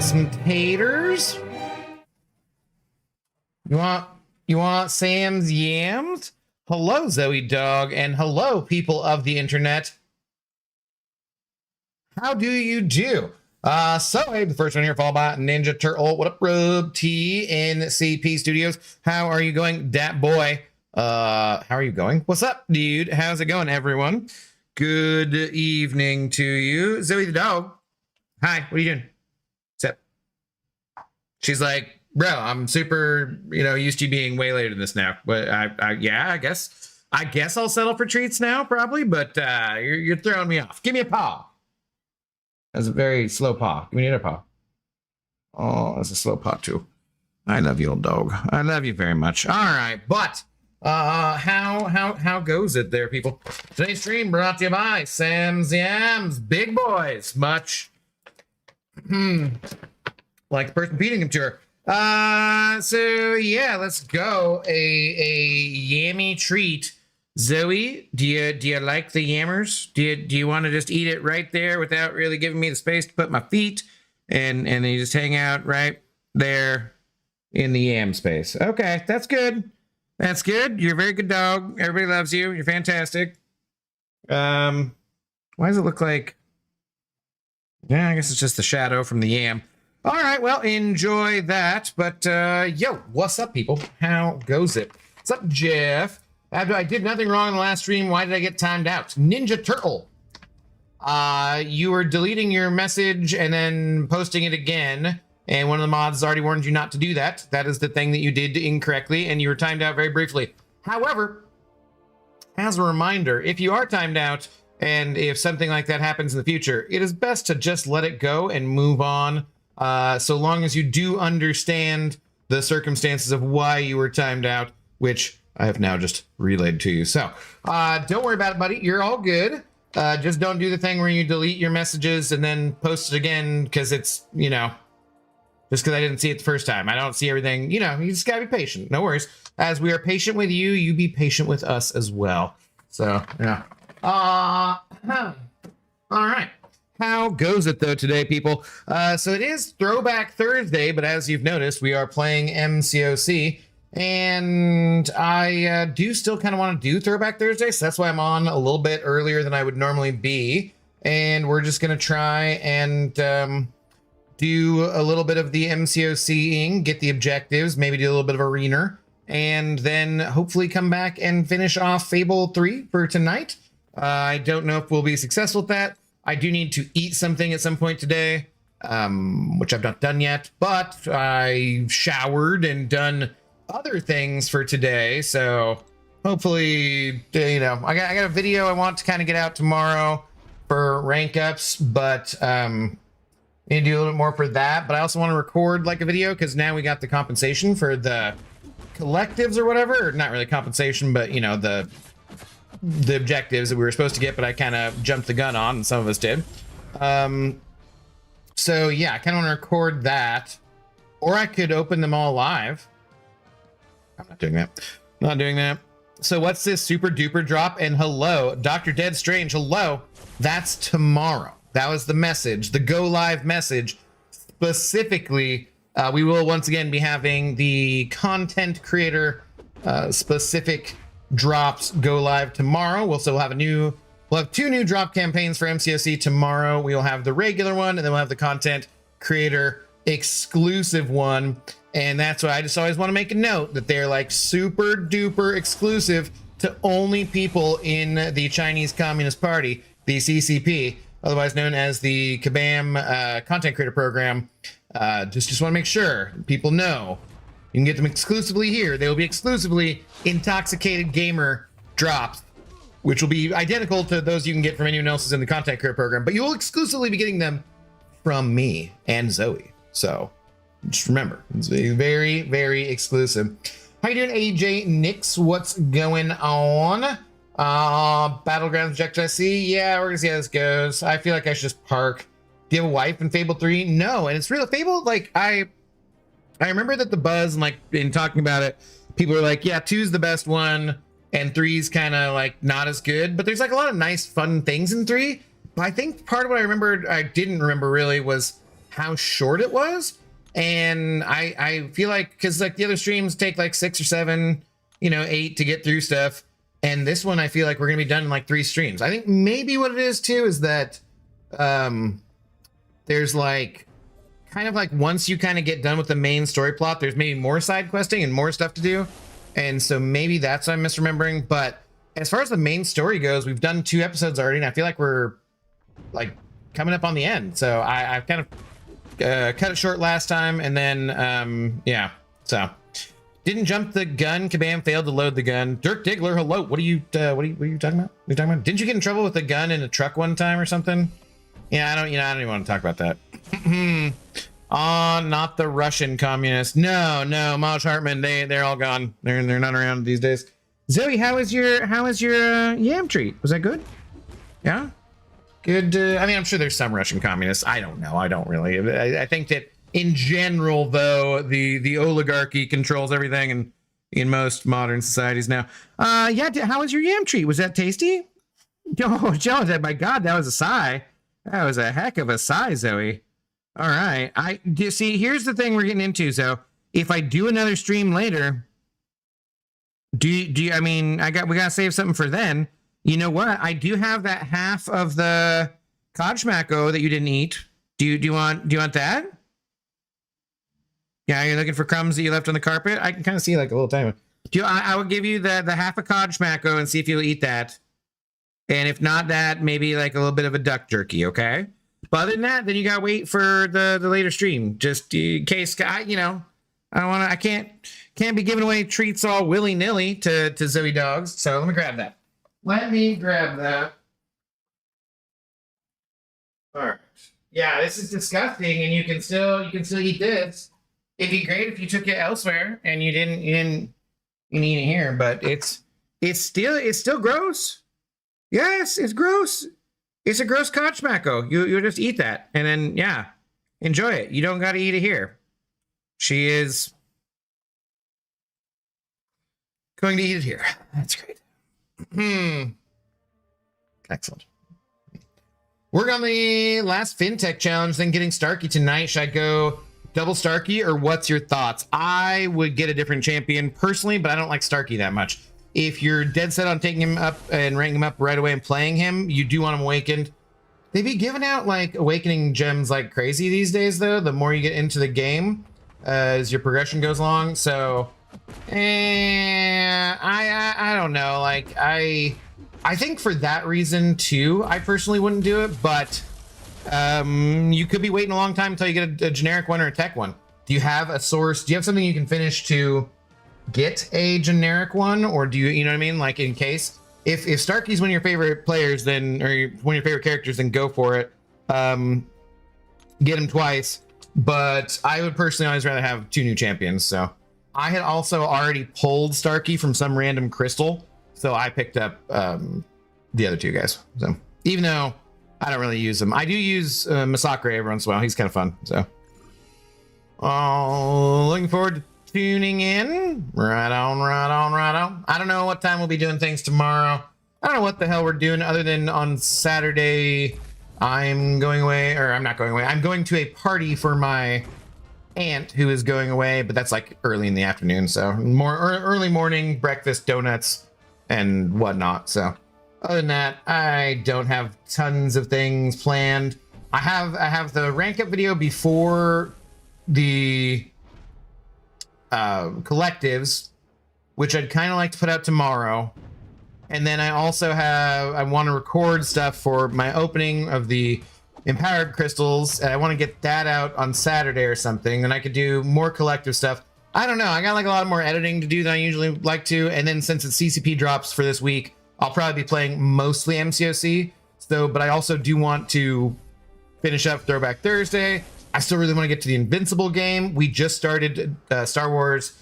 want some taters? You want Sam's yams? Hello, Zoe Dog, and hello, people of the internet. How do you do? So the first one here, followed by Ninja Turtle. What up, Rub T in CP Studios? How are you going, dat boy? How are you going? What's up, dude? How's it going, everyone? Good evening to you, Zoe the dog. Hi, what are you doing? What's up? She's like, bro, I'm super, used to being way later than this now. But yeah, I guess I'll settle for treats now, probably. But you're throwing me off. Give me a paw. That's a very slow paw. Give me another paw. Oh, that's a slow paw too. I love you, old dog. I love you very much. All right, but how goes it there, people? Today's stream brought to you by Sam's Yams, big boys, much like the person beating him to her. So yeah, let's go. A yammy treat. Zoe, do you like the yammers? Do you want to just eat it right there without really giving me the space to put my feet, and then you just hang out right there in the yam space? Okay, that's good. That's good. You're a very good dog. Everybody loves you. You're fantastic. Why does it look like? Yeah, I guess it's just the shadow from the yam. All right, well, enjoy that. But yo, what's up, people? How goes it? What's up, Jeff? I did nothing wrong in the last stream. Why did I get timed out? Ninja Turtle. You were deleting your message and then posting it again. And one of the mods has already warned you not to do that. That is the thing that you did incorrectly, and you were timed out very briefly. However, as a reminder, if you are timed out and if something like that happens in the future, it is best to just let it go and move on. So long as you do understand the circumstances of why you were timed out, which I have now just relayed to you. So don't worry about it, buddy. You're all good. Just don't do the thing where you delete your messages and then post it again because it's, just because I didn't see it the first time. I don't see everything. You just got to be patient. No worries. As we are patient with you, you be patient with us as well. So, yeah. All right. How goes it, though, today, people? So it is Throwback Thursday, but as you've noticed, we are playing MCOC. And I do still kind of want to do Throwback Thursday, so that's why I'm on a little bit earlier than I would normally be. And we're just going to try and do a little bit of the MCOCing, get the objectives, maybe do a little bit of Arener, and then hopefully come back and finish off Fable 3 for tonight. I don't know if we'll be successful at that. I do need to eat something at some point today, which I've not done yet, but I showered and done other things for today, so hopefully, I got a video I want to kind of get out tomorrow for rank ups, but need to do a little bit more for that. But I also want to record like a video because now we got the compensation for the collectives or whatever, or not really compensation, but the objectives that we were supposed to get, but I kind of jumped the gun on, and some of us did. So yeah, I kind of want to record that, or I could open them all live. I'm not doing that. Not doing that. So what's this super duper drop? And hello, Dr. Dead Strange. Hello. That's tomorrow. That was the message, the go live message. Specifically, we will once again be having the content creator specific drops go live tomorrow. We'll have we'll have 2 new drop campaigns for MCOC tomorrow. We'll have the regular one, and then we'll have the content creator exclusive one. And that's why I just always want to make a note that they're like super duper exclusive to only people in the Chinese Communist Party, the CCP, otherwise known as the Kabam content creator program. Just want to make sure people know you can get them exclusively here. They will be exclusively Intoxicated Gamer drops, which will be identical to those you can get from anyone else's in the content creator program, but you will exclusively be getting them from me and Zoe. So just remember, it's very, very exclusive. How you doing, AJ Nix? What's going on? Battlegrounds objective I see. Yeah, we're gonna see how this goes. I feel like I should just park. Do you have a wife in Fable 3? No, and it's real. Fable, like, I remember that the buzz and like in talking about it, people were like, yeah, 2's the best one, and 3's kind of like not as good. But there's like a lot of nice, fun things in 3. But I think part of what I didn't remember really was how short it was. And I feel like, because like the other streams take like 6 or 7, 8 to get through stuff. And this one, I feel like we're going to be done in like 3 streams. I think maybe what it is too is that there's like kind of like once you kind of get done with the main story plot, there's maybe more side questing and more stuff to do. And so maybe that's what I'm misremembering. But as far as the main story goes, we've done 2 episodes already, and I feel like we're like coming up on the end. So I've kind of cut it short last time, and then yeah, so didn't jump the gun. Kabam failed to load the gun. Dirk Diggler, hello. What are you talking about? What are you talking about? Didn't you get in trouble with the gun in a truck one time or something? Yeah, I don't even want to talk about that. Oh, not the Russian communists. No, Miles Hartman, they're all gone. They're not around these days. Zoe, how is your yam treat? Was that good? Yeah, good. I mean, I'm sure there's some Russian communists. I don't know. I don't really. I think that in general, though, the oligarchy controls everything, and in most modern societies now. Yeah. How was your yam treat? Was that tasty? Oh, Joe, my God, that was a sigh. That was a heck of a sigh, Zoe. All right. See, here's the thing we're getting into. So if I do another stream later, do you, I mean, we gotta save something for then. You know what? I do have that half of the Kajmako that you didn't eat. Do you want that? Yeah, you're looking for crumbs that you left on the carpet. I can kind of see like a little time. I will give you the half a Kajmako and see if you'll eat that. And if not that, maybe like a little bit of a duck jerky, okay? But other than that, then you gotta wait for the later stream, just in case. I can't be giving away treats all willy nilly to Zoe dogs. So let me grab that. All right. Yeah, this is disgusting, and you can still eat this. It'd be great if you took it elsewhere and you didn't eat it here, but it's still gross. Yes, it's gross. It's a gross Kachmako. You'll just eat that, and then yeah, enjoy it. You don't got to eat it here. She is going to eat it here. That's great. Excellent. Work on the last FinTech challenge, then getting Starkey tonight. Should I go double Starkey, or what's your thoughts? I would get a different champion personally, but I don't like Starkey that much. If you're dead set on taking him up and ranking him up right away and playing him, you do want him awakened. They be giving out like awakening gems like crazy these days, though. The more you get into the game, as your progression goes along. So, I don't know. Like I think for that reason too, I personally wouldn't do it. But you could be waiting a long time until you get a generic one or a tech one. Do you have a source? Do you have something you can finish to get a generic one, or do you know what I mean? Like in case if Starkey's one of your favorite players, then or one of your favorite characters, then go for it. Get him twice. But I would personally always rather have 2 new champions. So I had also already pulled Starkey from some random crystal, so I picked up the other 2 guys. So even though I don't really use them, I do use Masakre every once in a while. He's kind of fun. So looking forward to tuning in. Right on. I don't know what time we'll be doing things tomorrow. I don't know what the hell we're doing other than on Saturday I'm going away, or I'm not going away. I'm going to a party for my aunt who is going away, but that's like early in the afternoon. So more early morning, breakfast, donuts, and whatnot. So other than that, I don't have tons of things planned. I have the rank up video before the collectives, which I'd kind of like to put out tomorrow. And then I also I want to record stuff for my opening of the empowered crystals, and I want to get that out on Saturday or something. Then I could do more collective stuff. I don't know. I got like a lot more editing to do than I usually like to. And then since it's CCP drops for this week, I'll probably be playing mostly MCOC. So, but I also do want to finish up Throwback Thursday. I still really want to get to the Invincible game. We just started Star Wars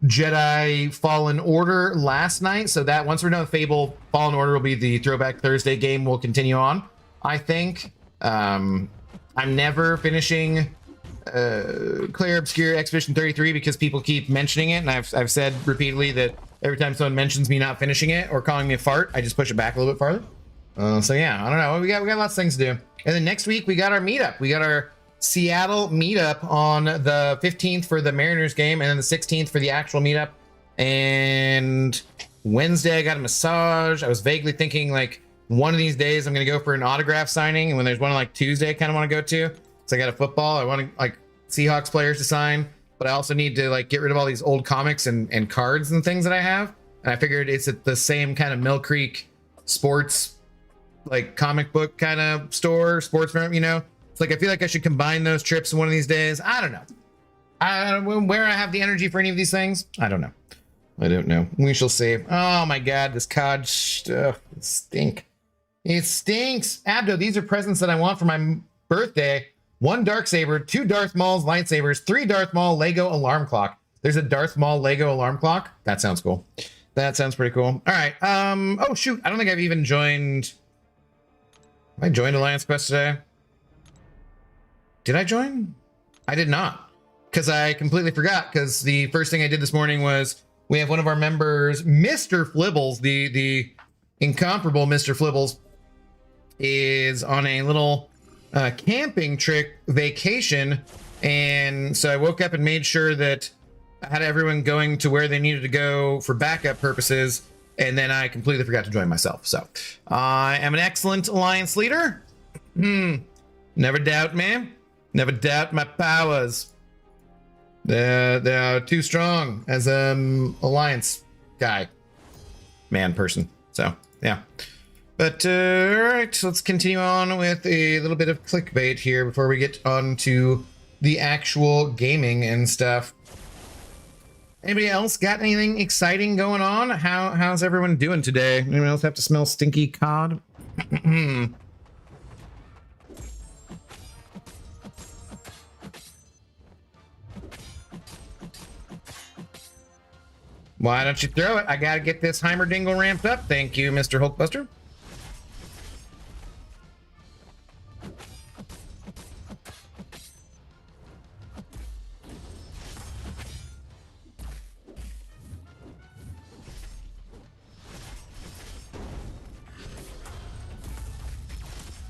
Jedi Fallen Order last night, so that once we're done with Fable, Fallen Order will be the Throwback Thursday game. We'll continue on. I think I'm never finishing Claire Obscure Expedition 33 because people keep mentioning it, and I've said repeatedly that every time someone mentions me not finishing it or calling me a fart, I just push it back a little bit farther. So yeah, I don't know. We got lots of things to do. And then next week we got our meetup. We got our Seattle meetup on the 15th for the Mariners game, and then the 16th for the actual meetup. And Wednesday I got a massage. I was vaguely thinking like one of these days I'm gonna go for an autograph signing, and when there's one on like Tuesday, I kind of want to go to. So I got a football. I want to like Seahawks players to sign, but I also need to like get rid of all these old comics and cards and things that I have. And I figured it's at the same kind of Mill Creek sports, like comic book kind of store, sports firm, you know. It's like I feel like I should combine those trips one of these days. I don't know. I don't know where I have the energy for any of these things. I don't know. I don't know. We shall see. Oh my god, this COD stuff. It stink. It stinks. Abdo, these are presents that I want for my birthday. 1 Darksaber, 2 Darth Maul's lightsabers, 3 Darth Maul Lego alarm clock. There's a Darth Maul Lego alarm clock. That sounds cool. That sounds pretty cool. All right. Oh shoot. I don't think I've even joined. I joined Alliance Quest today. Did I join? I did not, because I completely forgot. Because the first thing I did this morning was we have one of our members, Mr. Flibbles, the incomparable Mr. Flibbles, is on a little camping trick vacation, and so I woke up and made sure that I had everyone going to where they needed to go for backup purposes, and then I completely forgot to join myself. So I am an excellent alliance leader. Never doubt, man. Never doubt my powers. They're too strong as alliance guy, person. So yeah. But all right, let's continue on with a little bit of clickbait here before we get on to the actual gaming and stuff. Anybody else got anything exciting going on? How's everyone doing today? Anyone else have to smell stinky cod? Why don't you throw it? I gotta get this Heimerdingle ramped up. Thank you, Mr. Hulkbuster.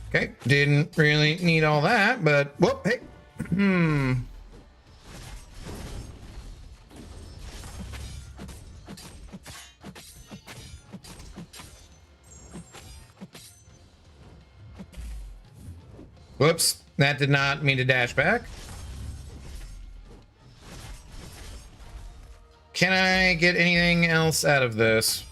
Okay, didn't really need all that, but whoop, hey. Whoops, that did not mean to dash back. Can I get anything else out of this?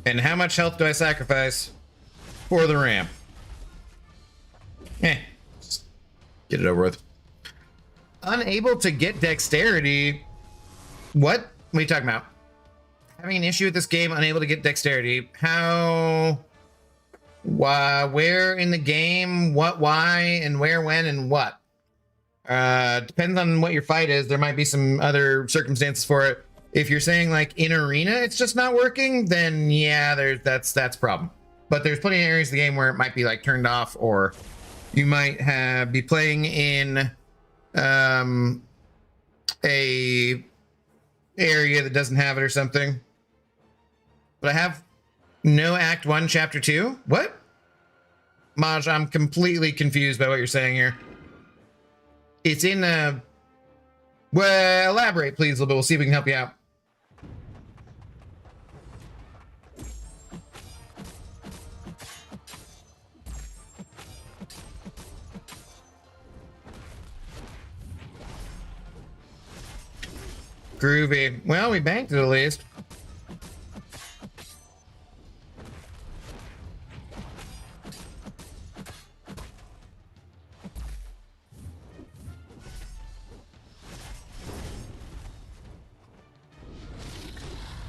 And how much health do I sacrifice for the ramp? Just get it over with. Unable to get dexterity. What are you talking about? Having an issue with this game, unable to get dexterity. How? Why? Where in the game? What? Why? And where? When? And what? Depends on what your fight is. There might be some other circumstances for it. If you're saying like in arena, it's just not working, then yeah, that's a problem. But there's plenty of areas of the game where it might be like turned off, or you might be playing in a area that doesn't have it or something. But I have no Act 1, Chapter 2. What? Maj, I'm completely confused by what you're saying here. It's in well, elaborate please a little bit. We'll see if we can help you out. Groovy. Well, we banked it at least.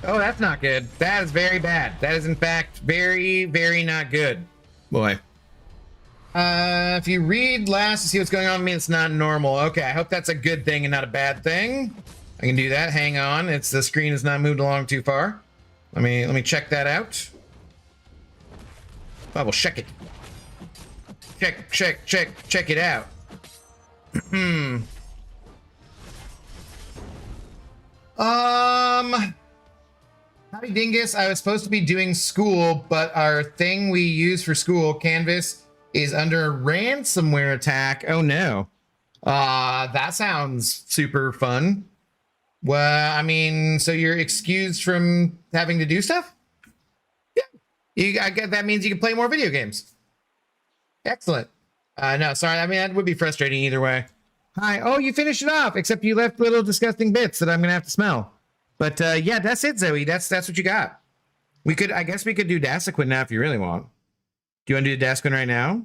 Oh, that's not good. That is very bad. That is, in fact, very, very not good. Boy. If you read last to see what's going on with me, it's not normal. Okay, I hope that's a good thing and not a bad thing. I can do that. Hang on. It's the screen has not moved along too far. Let me check that out. Oh, well, check it. Check it out. Howdy dingus. I was supposed to be doing school, but our thing we use for school, Canvas, is under ransomware attack. Oh no. That sounds super fun. Well, I mean, so you're excused from having to do stuff? Yeah. I get that means you can play more video games. Excellent. No, sorry. I mean, that would be frustrating either way. Hi. Oh, you finished it off, except you left little disgusting bits that I'm gonna have to smell. But yeah, that's it, Zoe. That's what you got. I guess we could do Dasequin now if you really want. Do you want to do Dasequin right now?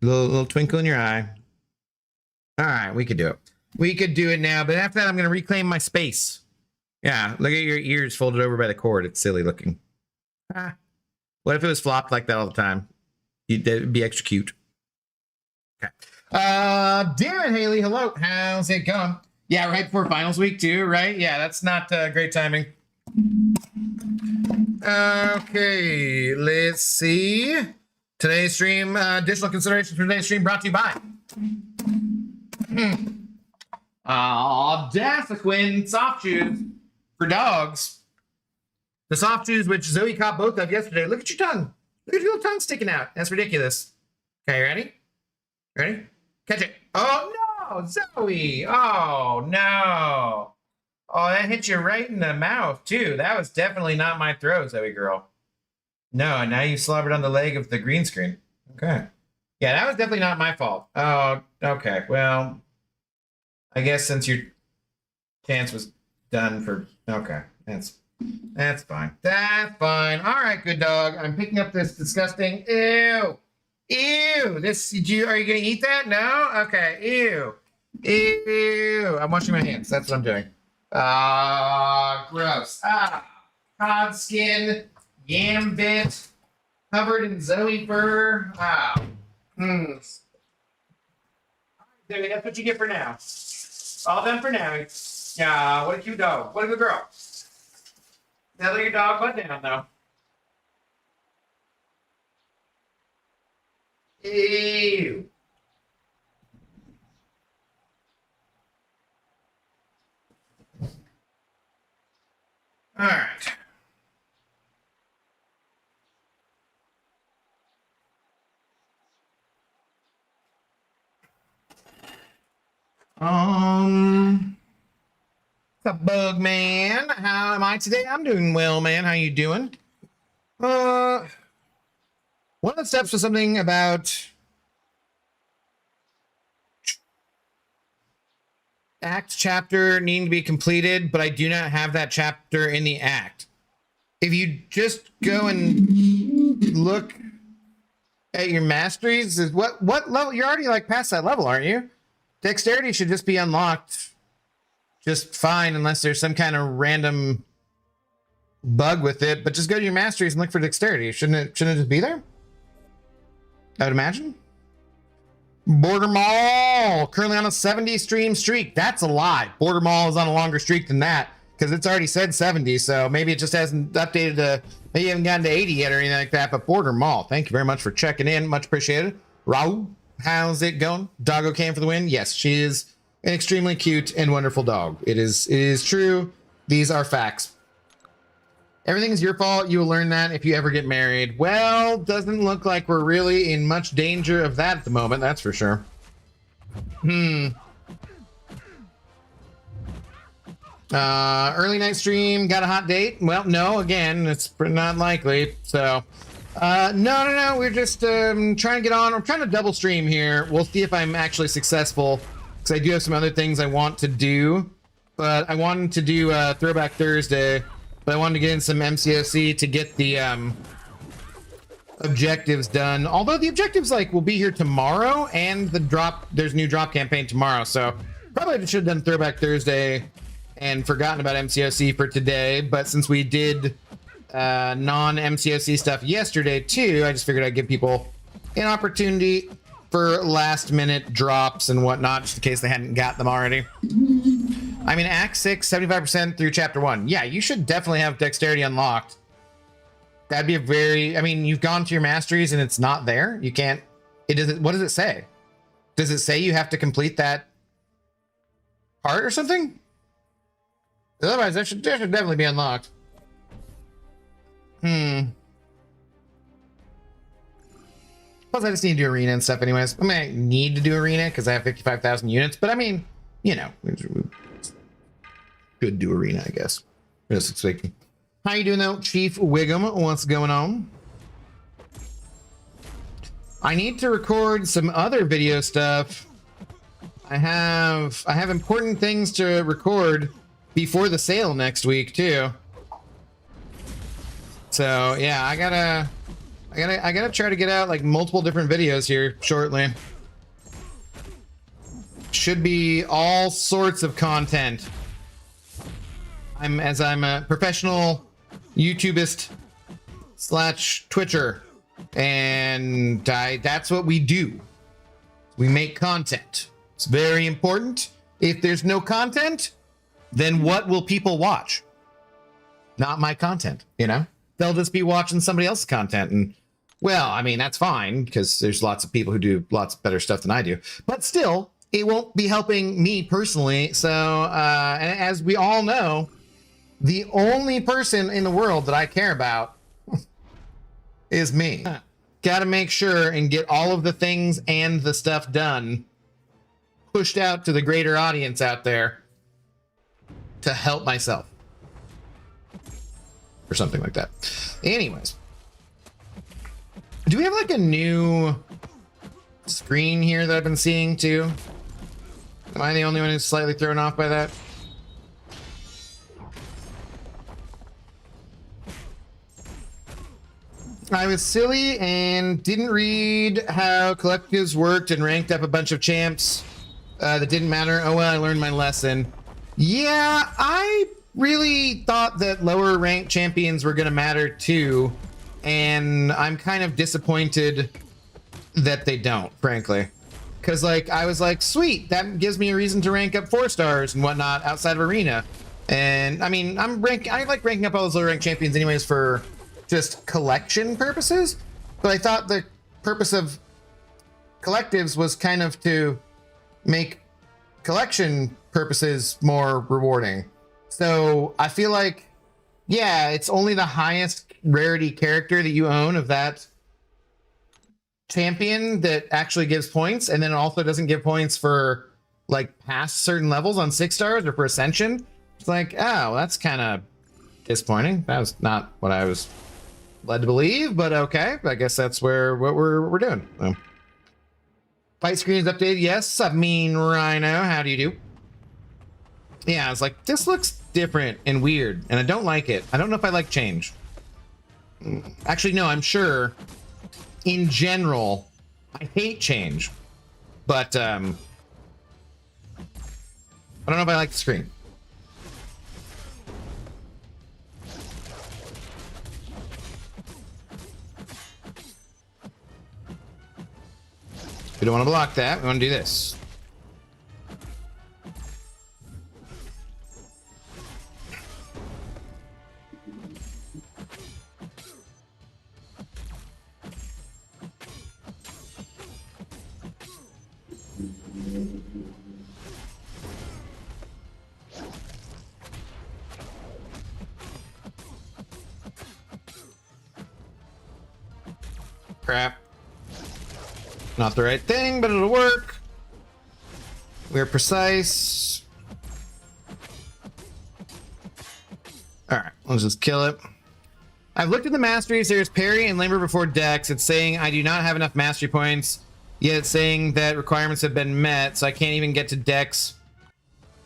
Little twinkle in your eye. All right, we could do it. We could do it now, but after that, I'm going to reclaim my space. Yeah, look at your ears folded over by the cord. It's silly looking. Ah. What if it was flopped like that all the time? It'd be extra cute. Okay. Darren Haley, hello. How's it going? Yeah, right before finals week too, right? Yeah, that's not great timing. Okay, let's see. Today's stream, additional considerations for today's stream brought to you by Dasequin soft shoes for dogs. The soft shoes which Zoe caught both of yesterday. Look at your tongue. Look at your little tongue sticking out. That's ridiculous. Okay, ready? Ready? Catch it. Oh no, Zoe. Oh no. Oh, that hit you right in the mouth too. That was definitely not my throw, Zoe girl. No, and now you slobbered on the leg of the green screen. Okay. Yeah, that was definitely not my fault. Oh, okay. Well, I guess since your chance was done for... Okay, that's fine. That's fine. All right, good dog. I'm picking up this disgusting... Ew. Ew. This... Are you going to eat that? No? Okay. Ew. Ew. I'm washing my hands. That's what I'm doing. Gross. Cod skin... Yam bit covered in Zoe fur. Wow. Zoe, that's what you get for now. All done for now. Yeah, what a cute dog. What a good girl. Settle your dog butt down, though. Ew. All right. What's up, Bug Man? How am I today? I'm doing well, man. How you doing? One of the steps was something about act chapter needing to be completed, but I do not have that chapter in the act. If you just go and look at your masteries, is what level? You're already like past that level, aren't you? Dexterity should just be unlocked just fine unless there's some kind of random bug with it. But just go to your masteries and look for dexterity. Shouldn't it just be there? I would imagine. Border Mall currently on a 70 stream streak. That's a lie. Border Mall is on a longer streak than that because it's already said 70. So maybe it just hasn't updated to, maybe you haven't gotten to 80 yet or anything like that. But Border Mall, thank you very much for checking in. Much appreciated. Raul. How's it going? Doggo came for the win. Yes, she is an extremely cute and wonderful dog. It is true. These are facts. Everything is your fault. You will learn that if you ever get married. Well, doesn't look like we're really in much danger of that at the moment. That's for sure. Early night stream. Got a hot date? Well, no. Again, it's not likely. So... No. We're just trying to get on. I'm trying to double stream here. We'll see if I'm actually successful because I do have some other things I want to do. But I wanted to do Throwback Thursday, but I wanted to get in some MCOC to get the objectives done. Although the objectives will be here tomorrow, and there's a new drop campaign tomorrow. So probably should have done Throwback Thursday and forgotten about MCOC for today. But since we did non-MCOC stuff yesterday too, I just figured I'd give people an opportunity for last minute drops and whatnot, just in case they hadn't got them already. I mean, Act 6, 75% through Chapter 1. Yeah, you should definitely have Dexterity unlocked. That'd be a very... I mean, you've gone to your masteries and it's not there. You can't... It doesn't... What does it say? Does it say you have to complete that part or something? Otherwise, that should definitely be unlocked. Plus, I just need to do arena and stuff anyways. I mean, I need to do arena because I have 55,000 units, but I mean, you know, we could do arena, I guess. Just speaking. How you doing though, Chief Wiggum? What's going on? I need to record some other video stuff. I have important things to record before the sale next week too. So yeah, I gotta try to get out like multiple different videos here shortly. Should be all sorts of content. I'm a professional YouTubeist / Twitcher, and that's what we do. We make content. It's very important. If there's no content, then what will people watch? Not my content, you know? They'll just be watching somebody else's content. And, well, I mean, that's fine because there's lots of people who do lots better stuff than I do. But still, it won't be helping me personally. So, and as we all know, the only person in the world that I care about is me. Gotta make sure and get all of the things and the stuff done, pushed out to the greater audience out there to help myself. Or something like that. Anyways. Do we have like a new screen here that I've been seeing too? Am I the only one who's slightly thrown off by that? I was silly and didn't read how collectives worked and ranked up a bunch of champs that didn't matter. Oh well, I learned my lesson. Yeah, I really thought that lower ranked champions were going to matter too, and I'm kind of disappointed that they don't, frankly. Because like I was like, sweet, that gives me a reason to rank up 4 stars and whatnot outside of arena. And I mean, I like ranking up all those lower ranked champions anyways for just collection purposes, but I thought the purpose of collectives was kind of to make collection purposes more rewarding. So I feel like, yeah, it's only the highest rarity character that you own of that champion that actually gives points, and then it also doesn't give points for like past certain levels on 6 stars or for ascension. It's like, oh, that's kind of disappointing. That was not what I was led to believe, but okay, I guess that's what we're doing. So. Fight screen is updated. Yes, I mean Rhino. How do you do? Yeah, I was like, this looks different and weird, and I don't like it. I don't know if I like change. Actually, no, I'm sure. In general, I hate change, but I don't know if I like the screen. We don't want to block that. We want to do this. Crap. Not the right thing, but it'll work. We're precise. All right, let's just kill it. I've looked at the masteries. There's parry and limber before Dex. It's saying I do not have enough mastery points, yet it's saying that requirements have been met, so I can't even get to Dex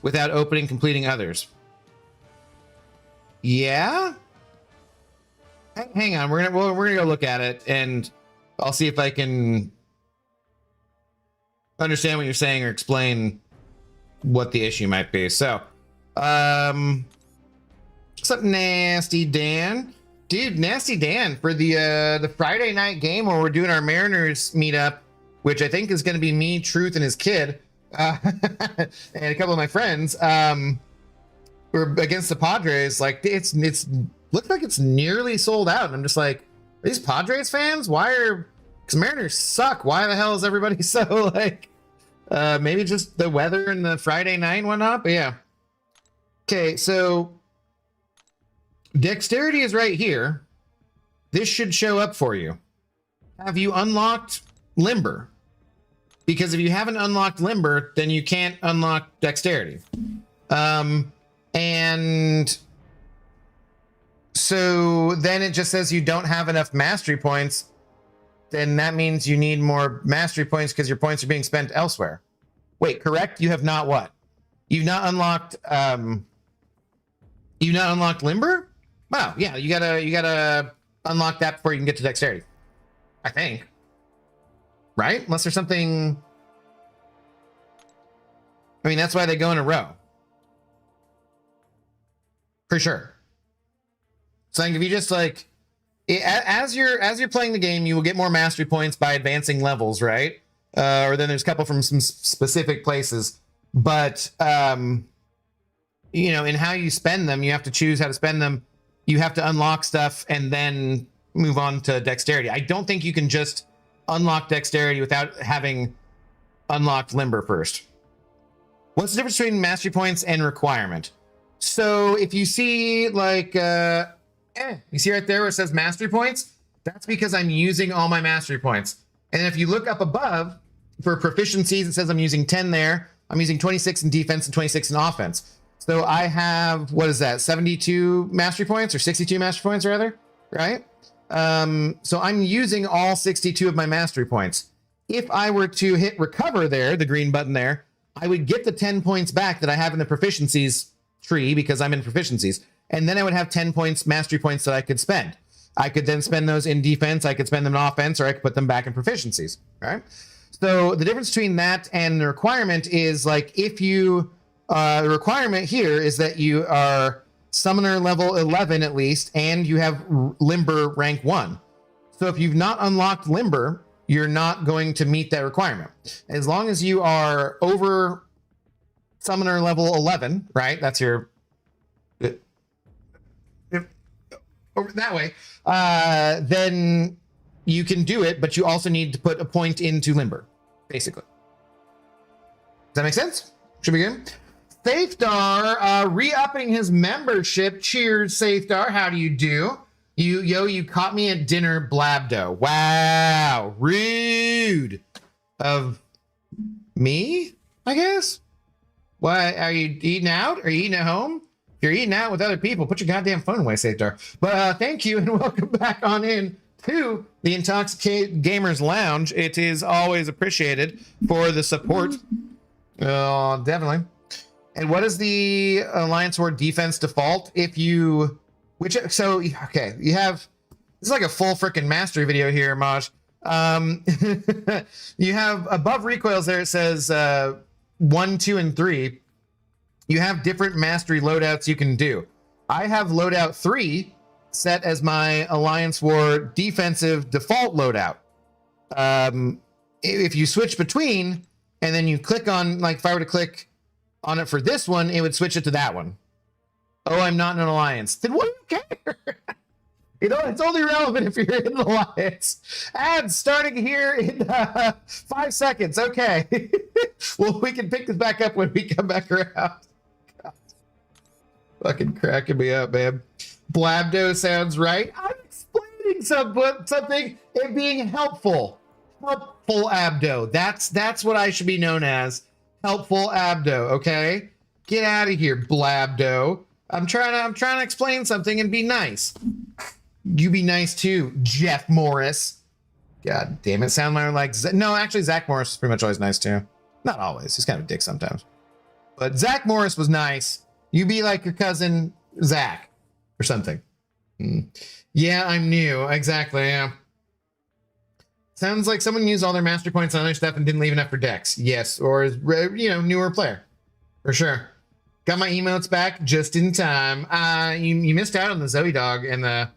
without opening completing others. Yeah? Hang on, we're gonna go look at it, and I'll see if I can understand what you're saying or explain what the issue might be. So, what's up, Nasty Dan? Dude, Nasty Dan, for the Friday night game where we're doing our Mariners meetup, which I think is going to be me, Truth, and his kid, and a couple of my friends, we're against the Padres. Like, it's looks like it's nearly sold out. And I'm just like, are these Padres fans? Because Mariners suck. Why the hell is everybody so like, maybe just the weather and the Friday night and whatnot? But yeah. Okay, so dexterity is right here. This should show up for you. Have you unlocked limber? Because if you haven't unlocked limber, then you can't unlock dexterity. And so then it just says you don't have enough mastery points. Then that means you need more mastery points because your points are being spent elsewhere. Wait, correct? You have not what? You've not unlocked limber? Wow, yeah, you gotta unlock that before you can get to dexterity. I think. Right? Unless there's something. I mean, that's why they go in a row. For sure. So like, if you just like as you're playing the game, you will get more mastery points by advancing levels, right? Or then there's a couple from some specific places. But you know, in how you spend them, you have to choose how to spend them. You have to unlock stuff and then move on to dexterity. I don't think you can just unlock dexterity without having unlocked limber first. What's the difference between mastery points and requirement? So if you see like, you see right there where it says mastery points, that's because I'm using all my mastery points. And if you look up above for proficiencies, it says I'm using 10 there. I'm using 26 in defense and 26 in offense. So I have, what is that, 72 mastery points or 62 mastery points rather, right? So I'm using all 62 of my mastery points. If I were to hit recover there, the green button there, I would get the 10 points back that I have in the proficiencies tree because I'm in proficiencies. And then I would have 10 points, mastery points that I could spend. I could then spend those in defense. I could spend them in offense, or I could put them back in proficiencies. Right. So the difference between that and the requirement is like if you, the requirement here is that you are summoner level 11 at least, and you have limber rank 1. So if you've not unlocked limber, you're not going to meet that requirement. As long as you are over summoner level 11, right? That's your over that way. Then you can do it, but you also need to put a point into limber, basically. Does that make sense? Should be good. Safedar re-upping his membership. Cheers, Safedar. How do you do? You caught me at dinner, Blabdo. Wow, rude of me, I guess. What, are you eating out? Are you eating at home? If you're eating out with other people, put your goddamn phone away, Safedar. But thank you and welcome back on in to the Intoxicated Gamers Lounge. It is always appreciated for the support. Definitely. And what is the Alliance War defense default? If you... okay, you have, this is like a full freaking mastery video here, Maj. You have above recoils there, it says 1, 2, and 3. You have different mastery loadouts you can do. I have loadout 3 set as my Alliance War defensive default loadout. If you switch between, and then you click on, like if I were to click on it for this one, it would switch it to that one. Oh, I'm not in an alliance. Then what do you care? You know, it's only relevant if you're in an alliance. Ads starting here in 5 seconds. Okay. Well, we can pick this back up when we come back around. God. Fucking cracking me up, man. Blabdo sounds right. I'm explaining something and being helpful. Helpful Abdo. That's what I should be known as. Helpful Abdo, okay? Get out of here, Blabdo. I'm trying to explain something and be nice. You be nice too, Jeff Morris. God damn it, sound like no, actually Zach Morris is pretty much always nice too. Not always, he's kind of a dick sometimes. But Zach Morris was nice. You be like your cousin Zach or something. Yeah, I'm new. Exactly, yeah. Sounds like someone used all their master points on other stuff and didn't leave enough for decks. Yes, or you know, newer player. For sure. Got my emotes back just in time. You missed out on the Zoe Dog and the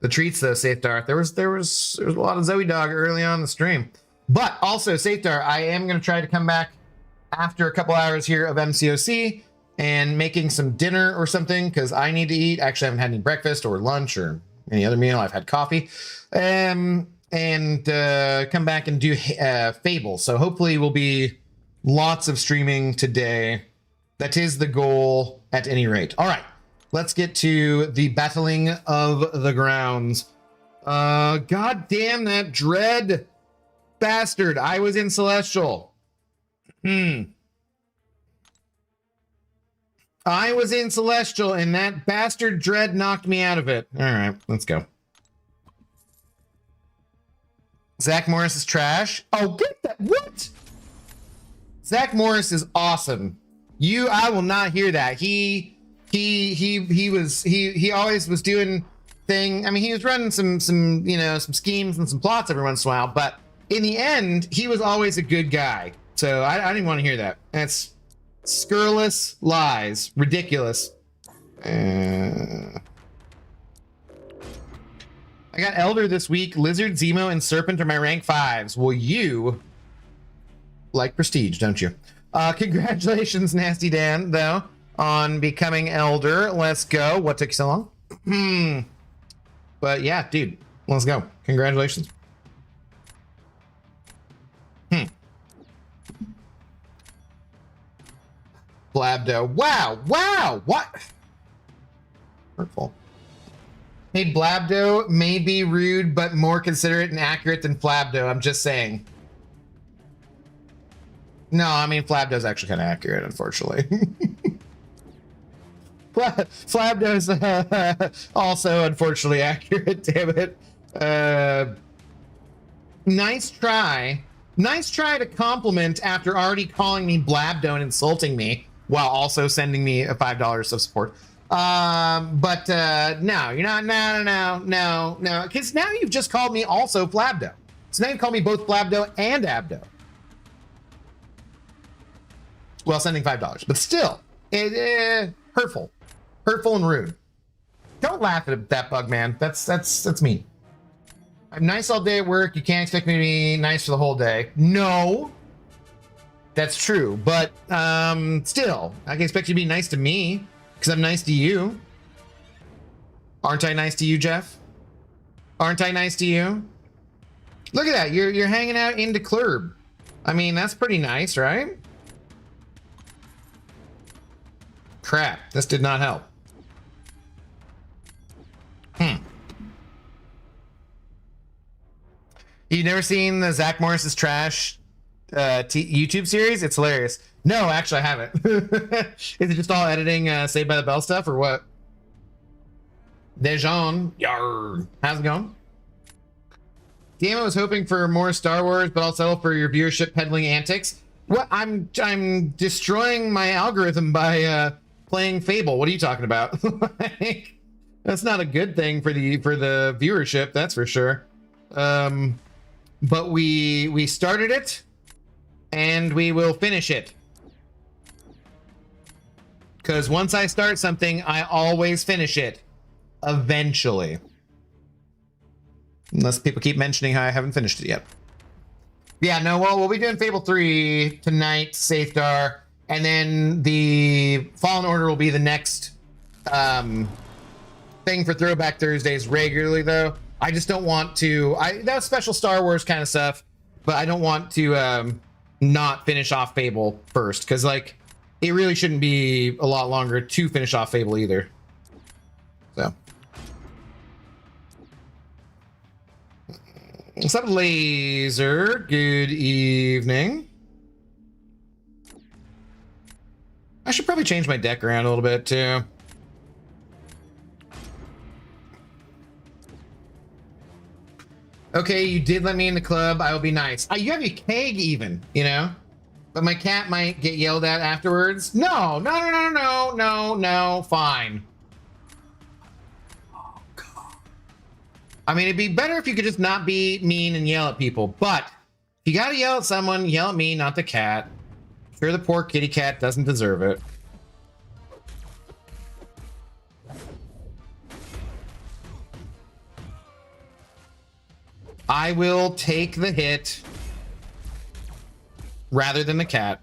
treats though, Safedar. There was a lot of Zoe Dog early on in the stream. But also, Safedar, I am gonna try to come back after a couple hours here of MCOC and making some dinner or something because I need to eat. Actually, I haven't had any breakfast or lunch or any other meal. I've had coffee. And come back and do Fable. So hopefully will be lots of streaming today. That is the goal at any rate. All right, let's get to the battling of the grounds. God damn that dread bastard. I was in Celestial. I was in Celestial and that bastard dread knocked me out of it. All right, let's go. Zach Morris is trash. Oh, get that. What? Zach Morris is awesome. I will not hear that. He always was doing thing. I mean, he was running some schemes and some plots every once in a while, but in the end, he was always a good guy. So I didn't want to hear that. That's scurrilous lies. Ridiculous. I got Elder this week. Lizard, Zemo, and Serpent are my rank 5s. Well, you like prestige, don't you? Congratulations, Nasty Dan, though, on becoming Elder. Let's go. What took you so long? But yeah, dude, let's go. Congratulations. Blabdo. Wow. What? Hurtful. Hey, Blabdo may be rude, but more considerate and accurate than Flabdo. I'm just saying. No, I mean, Flabdo's actually kind of accurate, unfortunately. Flabdo's also, unfortunately, accurate, damn it. Nice try. Nice try to compliment after already calling me Blabdo and insulting me while also sending me a $5 of support. But no, you're not. No. Because now you've just called me also Flabdo. So now you call me both Flabdo and Abdo. Well, sending $5, but still, hurtful and rude. Don't laugh at that, bug man. That's mean. I'm nice all day at work. You can't expect me to be nice for the whole day. No, that's true. But still, I can expect you to be nice to me because I'm nice to you. Aren't I nice to you, Jeff? Aren't I nice to you? Look at that. You're hanging out into Club. I mean, that's pretty nice, right? Crap, this did not help. You've never seen the Zach Morris's Trash YouTube series? It's hilarious. No, actually, I haven't. Is it just all editing Saved by the Bell stuff or what? Dejan, yarr. How's it going? Damn, I was hoping for more Star Wars, but I'll settle for your viewership peddling antics. What? I'm destroying my algorithm by playing Fable. What are you talking about? Like, that's not a good thing for the viewership, that's for sure. But we started it, and we will finish it. Because once I start something, I always finish it. Eventually. Unless people keep mentioning how I haven't finished it yet. Yeah, no, well, we'll be doing Fable 3 tonight, Safedar, and then the Fallen Order will be the next thing for Throwback Thursdays regularly, though. I just don't want to... that's special Star Wars kind of stuff, but I don't want to not finish off Fable first, because, like, it really shouldn't be a lot longer to finish off Fable either. So... What's up, Laser? Good evening. I should probably change my deck around a little bit, too. Okay, you did let me in the club. I will be nice. You have your keg even, you know? But my cat might get yelled at afterwards. No, fine. I mean, it'd be better if you could just not be mean and yell at people. But if you gotta yell at someone, yell at me, not the cat. Sure, the poor kitty cat doesn't deserve it. I will take the hit rather than the cat.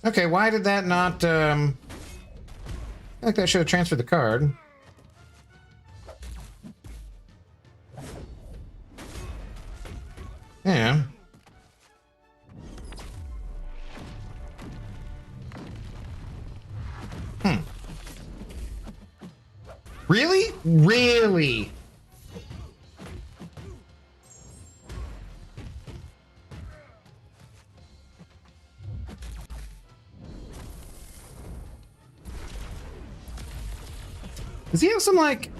Okay, why did that not... I think I should have transferred the card. Yeah. Really? Really? Does he have some, like...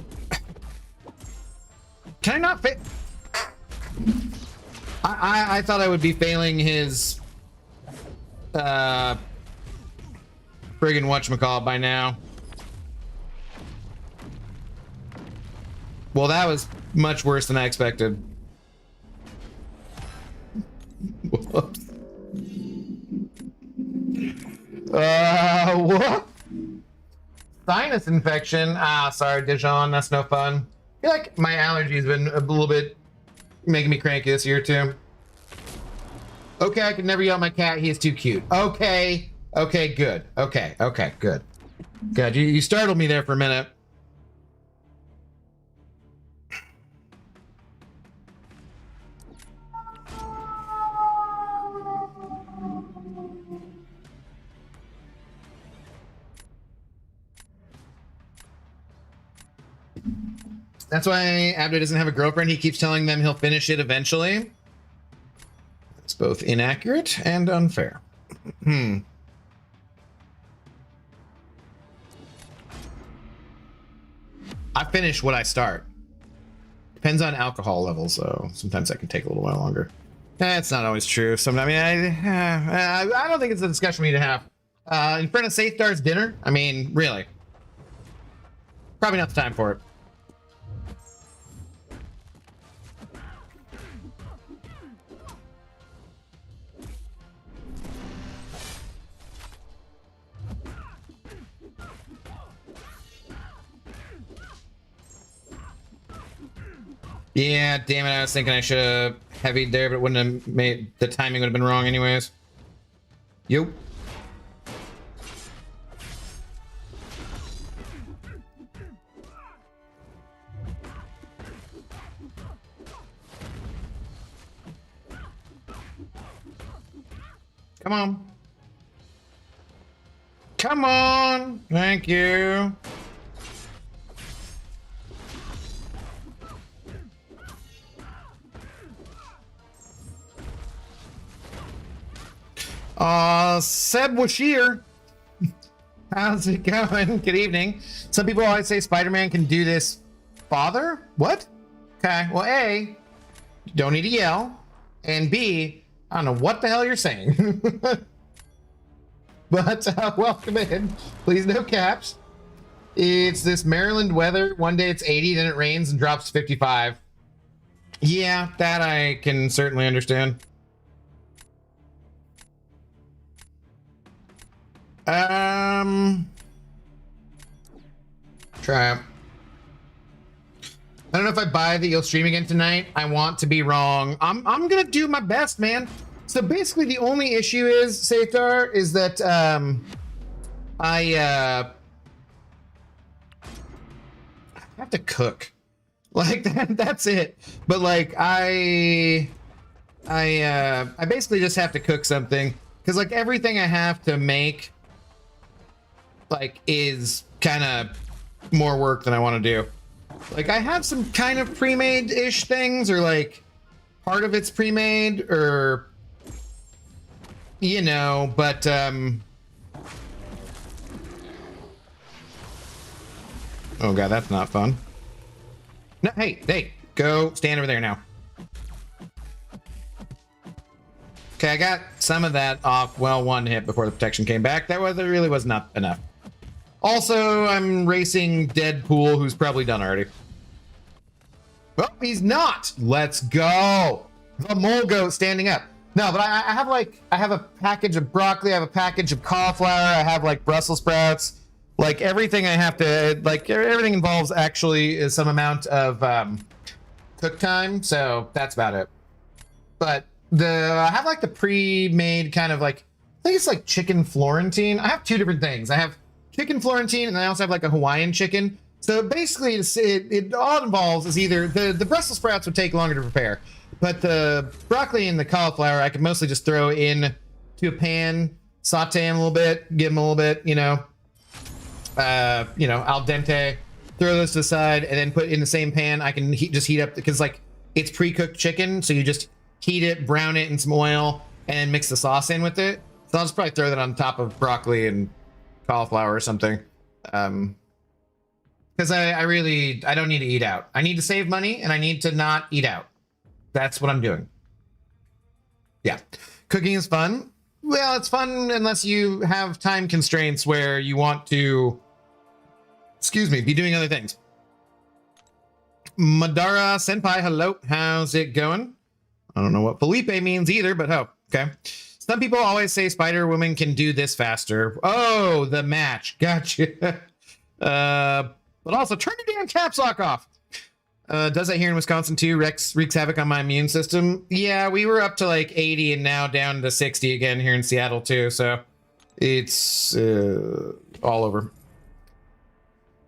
Can I not fit? I thought I would be failing his... friggin' whatchamacallit by now. Well, that was much worse than I expected. Whoops. What? Sinus infection. Ah, sorry, Dijon. That's no fun. I feel like my allergies been a little bit making me cranky this year too. Okay, I can never yell at my cat. He is too cute. Okay. Okay, good. Okay, good. Good. You startled me there for a minute. That's why Abdo doesn't have a girlfriend. He keeps telling them he'll finish it eventually. It's both inaccurate and unfair. I finish what I start. Depends on alcohol levels, so sometimes that can take a little while longer. That's not always true. Sometimes, I mean, I don't think it's a discussion we need to have. In front of Safedar's dinner? I mean, really. Probably not the time for it. Yeah, damn it, I was thinking I should have heavied there, but it wouldn't have made... The timing would have been wrong anyways. Yo. Come on. Come on! Thank you. Seb Washir. How's it going? Good evening. Some people always say Spider-Man can do this. Father? What? Okay, well, A, you don't need to yell. And B, I don't know what the hell you're saying. But welcome in. Please, no caps. It's this Maryland weather. One day it's 80, then it rains and drops to 55. Yeah, that I can certainly understand. Trap. I don't know if I buy that you'll stream again tonight. I want to be wrong. I'm gonna do my best, man. So basically the only issue is, Safdar, is that I have to cook. Like that's it. But like I basically just have to cook something, because like everything I have to make like is kind of more work than I want to do. Like I have some kind of pre-made-ish things, or like part of it's pre-made, or you know, but oh god, that's not fun. No, hey, go stand over there now. Okay, I got some of that off, well, one hit before the protection came back. That really was not enough. Also, I'm racing Deadpool, who's probably done already. Oh, he's not. Let's go. The Molgo standing up. No, but I have a package of broccoli. I have a package of cauliflower. I have like Brussels sprouts. Like everything I have to, like everything involves actually some amount of cook time. So that's about it. But I have like the pre-made kind of like, I think it's like chicken Florentine. I have two different things. I have chicken Florentine, and I also have like a Hawaiian chicken. So basically, it all involves is either the Brussels sprouts would take longer to prepare, but the broccoli and the cauliflower I could mostly just throw in to a pan, saute them a little bit, give them a little bit, al dente, throw those to the side, and then put it in the same pan. I can just heat up, because like it's pre-cooked chicken, so you just heat it, brown it in some oil, and then mix the sauce in with it. So I'll just probably throw that on top of broccoli and cauliflower or something. Because I don't need to eat out. I need to save money, and I need to not eat out. That's what I'm doing. Yeah. Cooking is fun. Well, it's fun unless you have time constraints where you want to, be doing other things. Madara Senpai, hello. How's it going? I don't know what Felipe means either, but oh, okay. Some people always say Spider-Woman can do this faster. Oh, the match. Gotcha. But also, turn your damn caps lock off. Does that here in Wisconsin too? Wreaks havoc on my immune system. Yeah, we were up to like 80 and now down to 60 again here in Seattle too. So it's all over.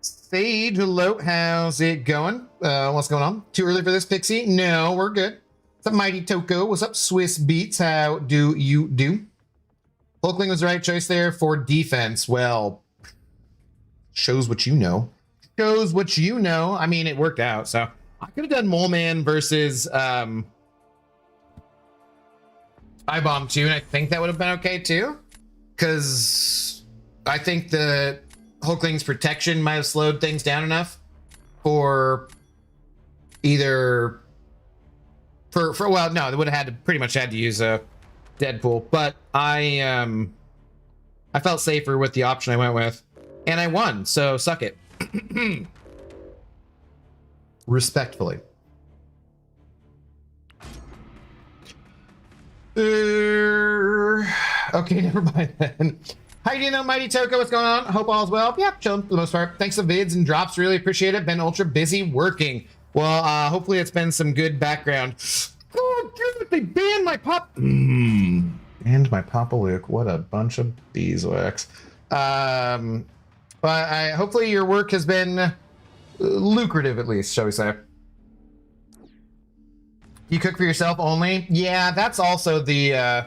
Sage, hello. How's it going? What's going on? Too early for this, Pixie? No, we're good. What's up, Mighty Toko? What's up, Swiss Beats? How do you do? Hulkling was the right choice there for defense. Well, shows what you know. Shows what you know. I mean, it worked out. So I could have done Mole Man versus I-Bomb 2, and I think that would have been okay too. Because I think the Hulkling's protection might have slowed things down enough for either well, no, they would have had to pretty much had to use a Deadpool, but I felt safer with the option I went with, and I won, so suck it. Respectfully. Okay, never mind then. How you doing, Mighty Toko? What's going on? Hope all's well. Yep, chilling for the most part. Thanks for vids and drops. Really appreciate it. Been ultra busy working. Well, hopefully it's been some good background. Oh, dude, they banned my pop. Banned my Papa Luke. What a bunch of beeswax. But hopefully your work has been lucrative, at least, shall we say. You cook for yourself only? Yeah, that's also the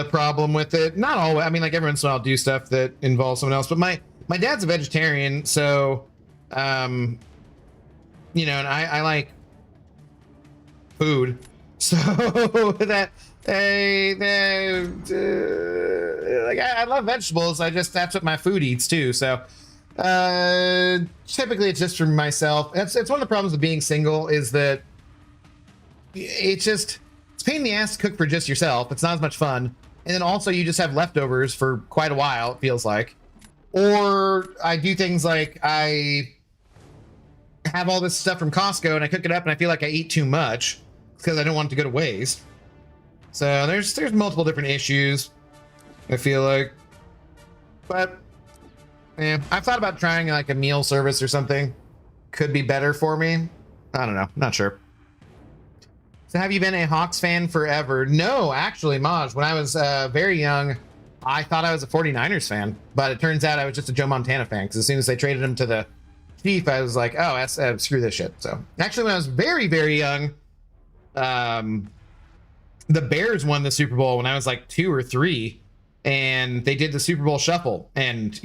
problem with it. Not always. I mean, like every once in a while I'll do stuff that involves someone else. But my dad's a vegetarian, so and I like food. So that I love vegetables. That's what my food eats too. So typically it's just for myself. It's one of the problems with being single is that it's a pain in the ass to cook for just yourself. It's not as much fun. And then also you just have leftovers for quite a while, it feels like. Or I do things like I have all this stuff from Costco and I cook it up and I feel like I eat too much because I don't want it to go to waste. So there's multiple different issues, I feel like. But yeah, I've thought about trying like a meal service or something. Could be better for me. I don't know, not sure. So have you been a Hawks fan forever? No, actually, Maj, when I was very young, I thought I was a 49ers fan, but it turns out I was just a Joe Montana fan because as soon as they traded him to the Chief, I was like, oh, screw this shit. So actually, when I was very, very young, the Bears won the Super Bowl when I was like 2 or 3, and they did the Super Bowl shuffle, and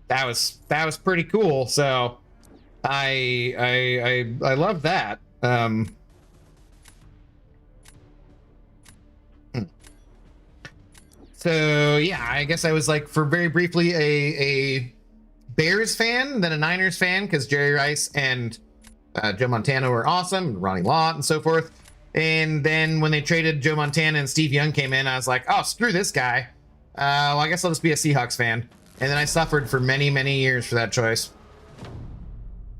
that was pretty cool. So I love that. So yeah, I guess I was like for very briefly a Bears fan, then a Niners fan because Jerry Rice and Joe Montana were awesome, and Ronnie Lott and so forth. And then when they traded Joe Montana and Steve Young came in, I was like, oh, screw this guy. Well, I guess I'll just be a Seahawks fan. And then I suffered for many, many years for that choice.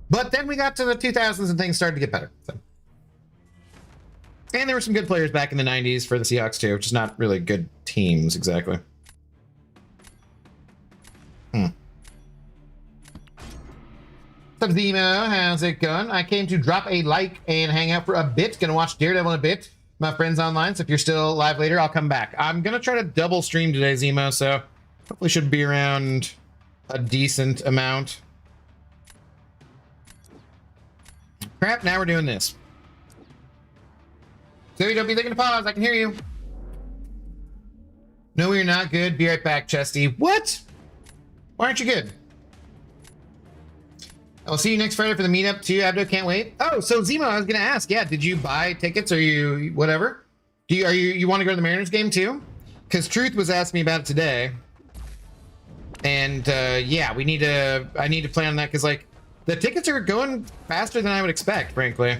But then we got to the 2000s and things started to get better. So. And there were some good players back in the 90s for the Seahawks too, which is not really good teams exactly. What's up, Zemo? How's it going? I came to drop a like and hang out for a bit. Gonna watch Daredevil in a bit. My friend's online, so if you're still live later, I'll come back. I'm gonna try to double stream today, Zemo, so hopefully should be around a decent amount. Crap, now we're doing this. Zoe, don't be thinking to pause. I can hear you. No, you're not good. Be right back, Chesty. What? Why aren't you good? I'll see you next Friday for the meetup too. Abdo, can't wait. Oh, so Zemo, I was gonna ask. Yeah, did you buy tickets or you whatever? You want to go to the Mariners game too? Because Truth was asking me about it today, and yeah, I need to plan on that because like the tickets are going faster than I would expect, frankly.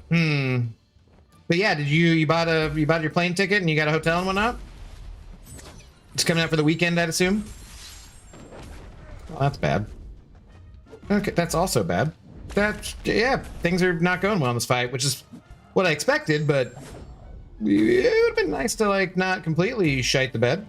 But yeah, did you bought your plane ticket and you got a hotel and whatnot? It's coming out for the weekend, I'd assume. Well, that's bad. Okay, that's also bad. Yeah, things are not going well in this fight, which is what I expected, but it would have been nice to like not completely shite the bed.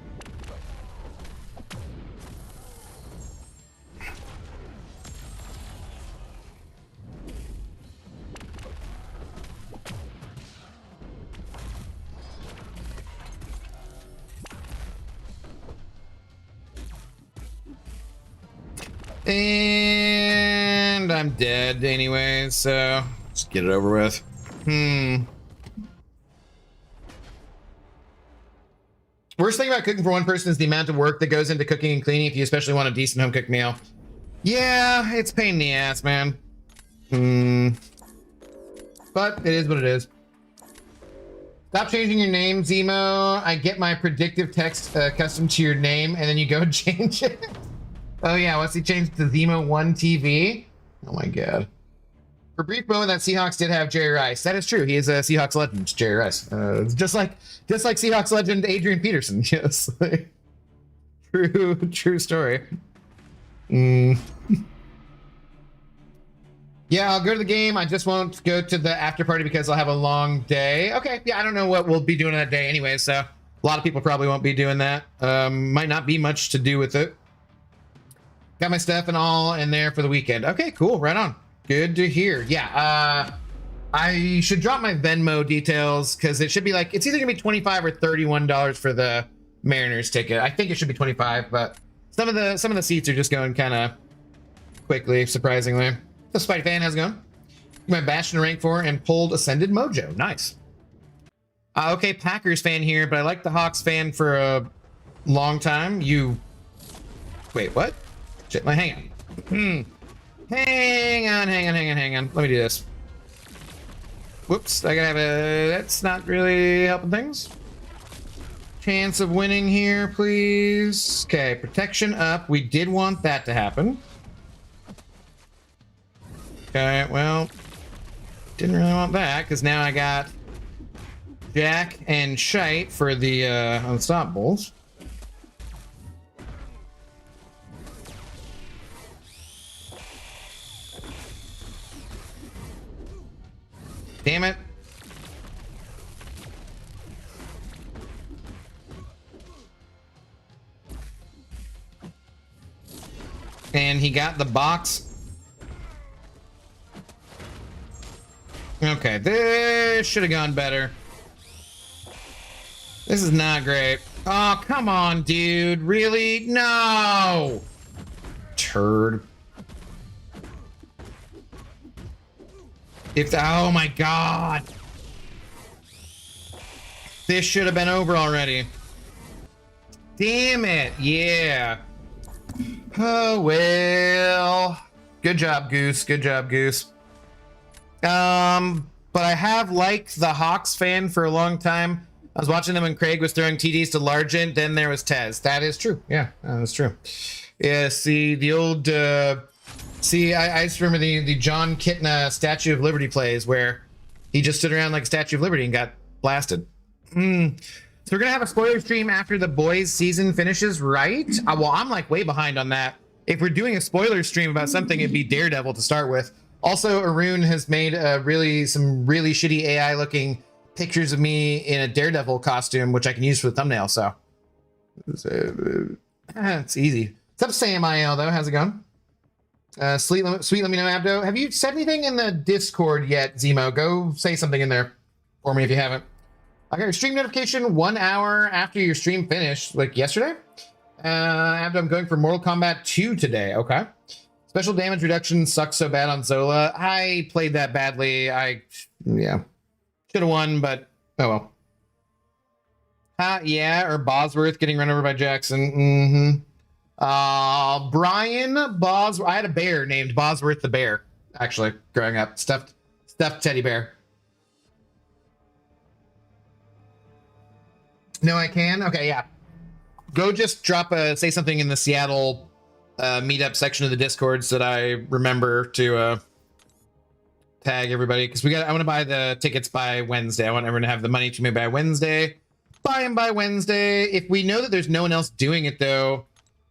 And I'm dead anyway, so just get it over with. Worst thing about cooking for one person is the amount of work that goes into cooking and cleaning if you especially want a decent home cooked meal. Yeah, it's a pain in the ass, man. But it is what it is. Stop changing your name, Zemo. I get my predictive text custom to your name, and then you go and change it. Oh yeah, once he changed to Zemo 1 TV. Oh my god. For a brief moment, that Seahawks did have Jerry Rice. That is true. He is a Seahawks legend, Jerry Rice. Just like Seahawks legend Adrian Peterson. Yes. True story. Yeah, I'll go to the game. I just won't go to the after party because I'll have a long day. Okay, yeah, I don't know what we'll be doing that day anyway, so a lot of people probably won't be doing that. Might not be much to do with it. Got my stuff and all in there for the weekend. Okay, cool. Right on. Good to hear. Yeah, I should drop my Venmo details because it should be like, it's either gonna be $25 or $31 for the Mariners ticket. I think it should be 25, but some of the seats are just going kind of quickly, surprisingly. The Spidey fan, how's it going? My Bastion rank 4 and pulled Ascended Mojo. Nice. Okay, Packers fan here, but I like the Hawks fan for a long time. Wait, what? Shit, hang on. Hang on. Let me do this. Whoops, I gotta have that's not really helping things. Chance of winning here, please. Okay, protection up. We did want that to happen. Okay, well, didn't really want that because now I got Jack and Shite for the Unstoppables. Damn it. And he got the box. Okay, this should have gone better. This is not great. Oh, come on, dude. Really? No! Turd. Oh my god. This should have been over already. Damn it. Yeah. Oh, well. Good job, Goose. Good job, Goose. But I have liked the Hawks fan for a long time. I was watching them when Craig was throwing TDs to Largent. Then there was Tez. That is true. Yeah, that's true. Yeah, see, the old... I just remember the John Kitna Statue of Liberty plays where he just stood around like a Statue of Liberty and got blasted. So we're going to have a spoiler stream after the boys season finishes, right? Well, I'm like way behind on that. If we're doing a spoiler stream about something, it'd be Daredevil to start with. Also, Arener has made some really shitty AI looking pictures of me in a Daredevil costume, which I can use for the thumbnail. So it's easy. What's up, Sam IL though? How's it going? Sweet, let me know, Abdo. Have you said anything in the Discord yet, Zemo? Go say something in there for me if you haven't. I got your stream notification 1 hour after your stream finished, like yesterday. Abdo, I'm going for Mortal Kombat 2 today. Okay. Special damage reduction sucks so bad on Zola. I played that badly. Yeah. Should have won, but oh well. Yeah, or Bosworth getting run over by Jackson. Brian Bosworth. I had a bear named Bosworth the bear, actually, growing up. Stuffed teddy bear. No, I can? Okay, yeah. Go just say something in the Seattle meetup section of the Discord so that I remember to tag everybody, because I want to buy the tickets by Wednesday. I want everyone to have the money to me by Wednesday. Buy them by Wednesday. If we know that there's no one else doing it, though,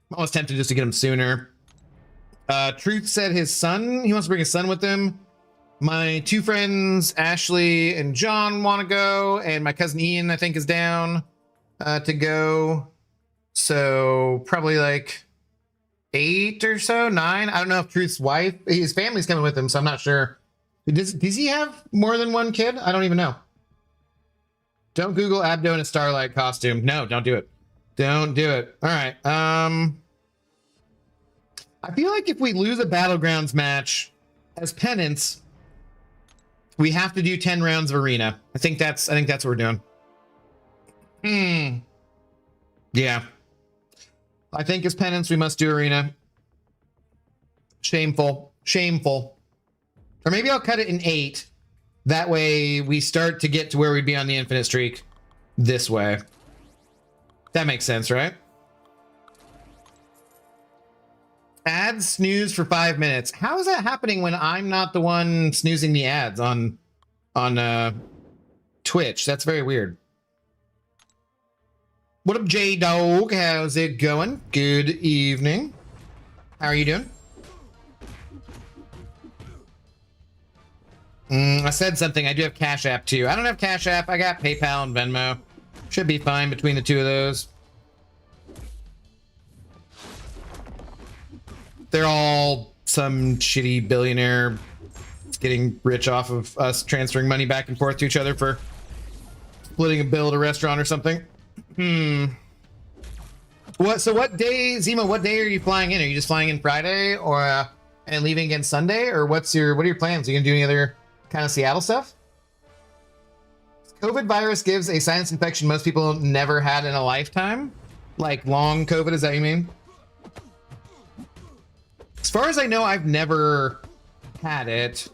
I'm almost tempted just to get them sooner. Truth said he wants to bring his son with him. My two friends, Ashley and John, want to go, and my cousin Ian, I think, is down to go. So probably like 8 or so, 9. I don't know if Truth's wife, his family's coming with him, so I'm not sure. Does he have more than one kid? I don't even know. Don't Google Abdo in a Starlight costume. No, don't do it. Don't do it. All right. I feel like if we lose a Battlegrounds match as penance, we have to do 10 rounds of Arena. I think that's what we're doing. Yeah. I think as penance, we must do Arena. Shameful. Shameful. Or maybe I'll cut it in 8. That way we start to get to where we'd be on the infinite streak this way. That makes sense, right? Ads snooze for 5 minutes. How is that happening when I'm not the one snoozing the ads on Twitch? That's very weird. What up, J-Dog? How's it going? Good evening. How are you doing? I said something. I do have Cash App, too. I don't have Cash App. I got PayPal and Venmo. Should be fine between the two of those. They're all some shitty billionaire getting rich off of us transferring money back and forth to each other for splitting a bill at a restaurant or something. What day, Zima, what day are you flying in? Are you just flying in Friday or and leaving again Sunday? Or what are your plans? Are you gonna do any other kind of Seattle stuff? COVID virus gives a sinus infection most people never had in a lifetime. Like long COVID, is that what you mean? As far as I know, I've never had it,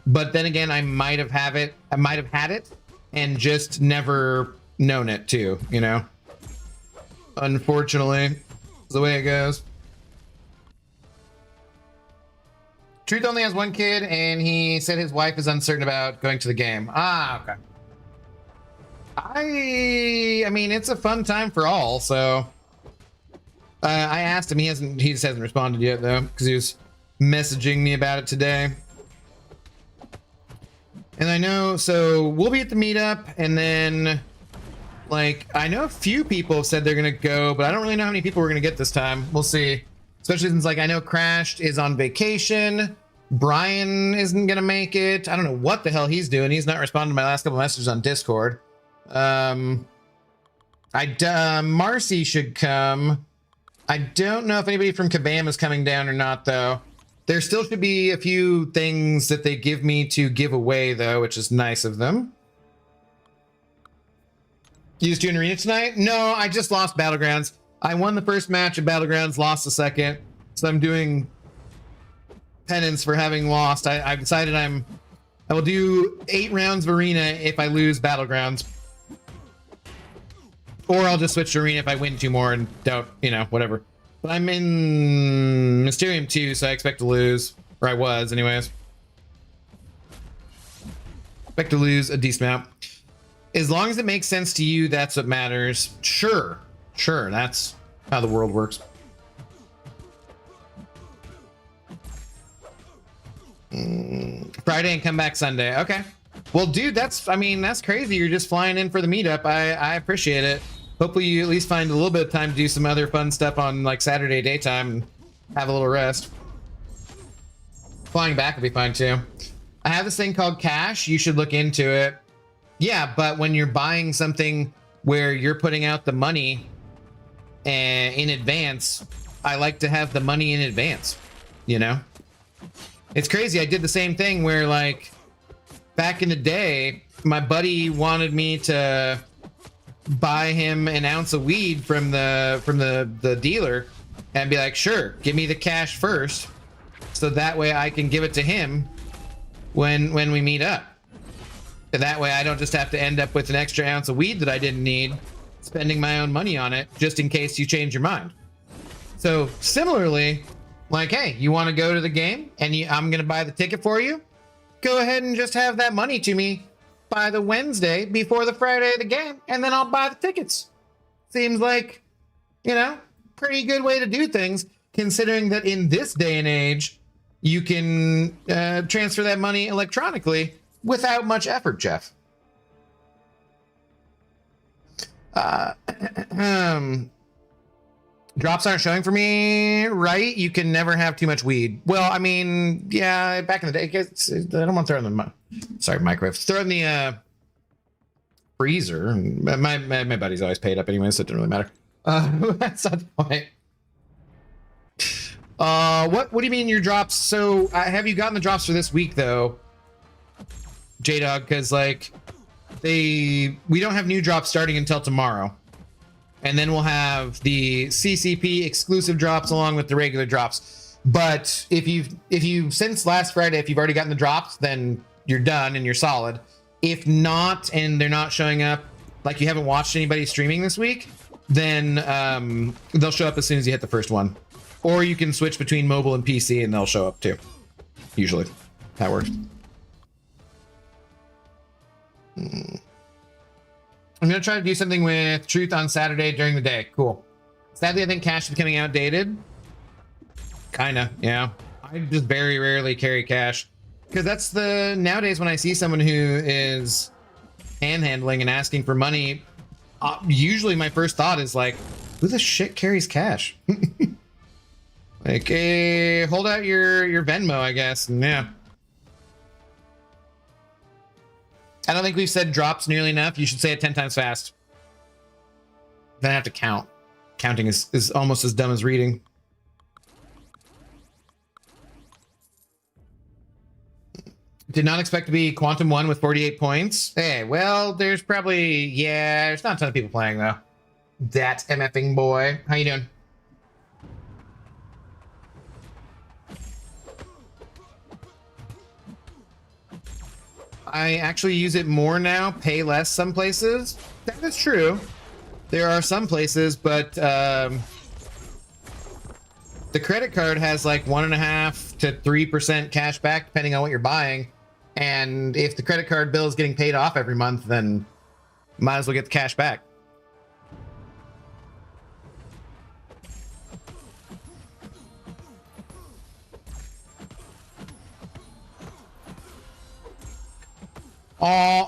but then again, I might have had it and just never known it too, you know? Unfortunately, it's the way it goes. Truth only has one kid, and he said his wife is uncertain about going to the game. Ah, okay. I mean, it's a fun time for all, so... I asked him, he just hasn't responded yet, though, because he was messaging me about it today. And I know, so we'll be at the meetup, and then... Like, I know a few people have said they're gonna go, but I don't really know how many people we're gonna get this time. We'll see. Especially since, like, I know Crashed is on vacation. Brian isn't gonna make it. I don't know what the hell he's doing. He's not responding to my last couple messages on Discord. Marcy should come. I don't know if anybody from Kabam is coming down or not, though. There still should be a few things that they give me to give away, though, which is nice of them. You just doing Arena tonight? No, I just lost Battlegrounds. I won the first match of Battlegrounds, lost the second. So I'm doing penance for having lost. I've decided I will do 8 rounds of Arena if I lose Battlegrounds. Or I'll just switch to Arena if I win 2 more and don't, you know, whatever. But I'm in Mysterium 2, so I expect to lose. Or I was, anyways. Expect to lose a decent amount. As long as it makes sense to you, that's what matters. Sure. Sure, that's how the world works. Friday and come back Sunday. Okay. Well, dude, that's crazy. You're just flying in for the meetup. I appreciate it. Hopefully you at least find a little bit of time to do some other fun stuff on like Saturday daytime and have a little rest. Flying back will be fine too. I have this thing called Cash. You should look into it. Yeah, but when you're buying something where you're putting out the money in advance, I like to have the money in advance, you know? It's crazy. I did the same thing where, like, back in the day, my buddy wanted me to buy him an ounce of weed from the dealer, and be like, sure, give me the cash first, so that way I can give it to him when we meet up. And that way I don't just have to end up with an extra ounce of weed that I didn't need, spending my own money on it, just in case you change your mind. So similarly, like, hey, you want to go to the game and I'm going to buy the ticket for you? Go ahead and just have that money to me by the Wednesday before the Friday of the game, and then I'll buy the tickets. Seems like, you know, pretty good way to do things, considering that in this day and age, you can transfer that money electronically without much effort, Jeff. Drops aren't showing for me, right? You can never have too much weed. Well, I mean, yeah, back in the day, I don't want to throw in the microwave. Throw in the freezer. My buddy's always paid up anyway, so it didn't really matter. That's not the point. What do you mean your drops? So have you gotten the drops for this week though, J-Dog? Because like we don't have new drops starting until tomorrow. And then we'll have the CCP exclusive drops along with the regular drops. But if you since last Friday, if you've already gotten the drops, then you're done and you're solid. If not, and they're not showing up, like you haven't watched anybody streaming this week, then they'll show up as soon as you hit the first one. Or you can switch between mobile and PC and they'll show up too. Usually, that works. I'm going to try to do something with Truth on Saturday during the day. Cool. Sadly, I think cash is becoming outdated. Kinda, yeah. I just very rarely carry cash. Because that's nowadays when I see someone who is panhandling and asking for money, usually my first thought is like, who the shit carries cash? Like, hey, hold out your Venmo, I guess. And yeah. I don't think we've said drops nearly enough. You should say it 10 times fast. Then I have to count. Counting is almost as dumb as reading. Did not expect to be Quantum 1 with 48 points. Hey, well, there's probably, there's not a ton of people playing, though. That MFing boy. How you doing? I actually use it more now, pay less some places. That is true. There are some places, but the credit card has like 1.5% to 3% cash back, depending on what you're buying. And if the credit card bill is getting paid off every month, then might as well get the cash back.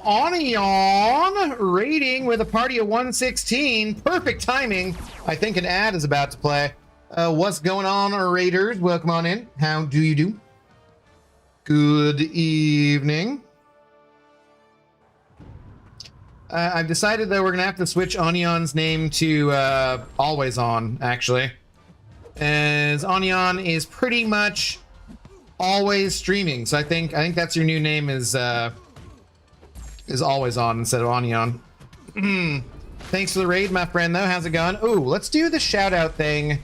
Onion rating with a party of 116. Perfect timing. I think an ad is about to play. What's going on, Raiders? Welcome on in. How do you do? Good evening. I've decided that we're going to have to switch Onion's name to Always On, actually. As Onion is pretty much always streaming. So I think that's your new name is Always On instead of Onion. Thanks for the raid, my friend, though. How's it going? Ooh, let's do the shout-out thing,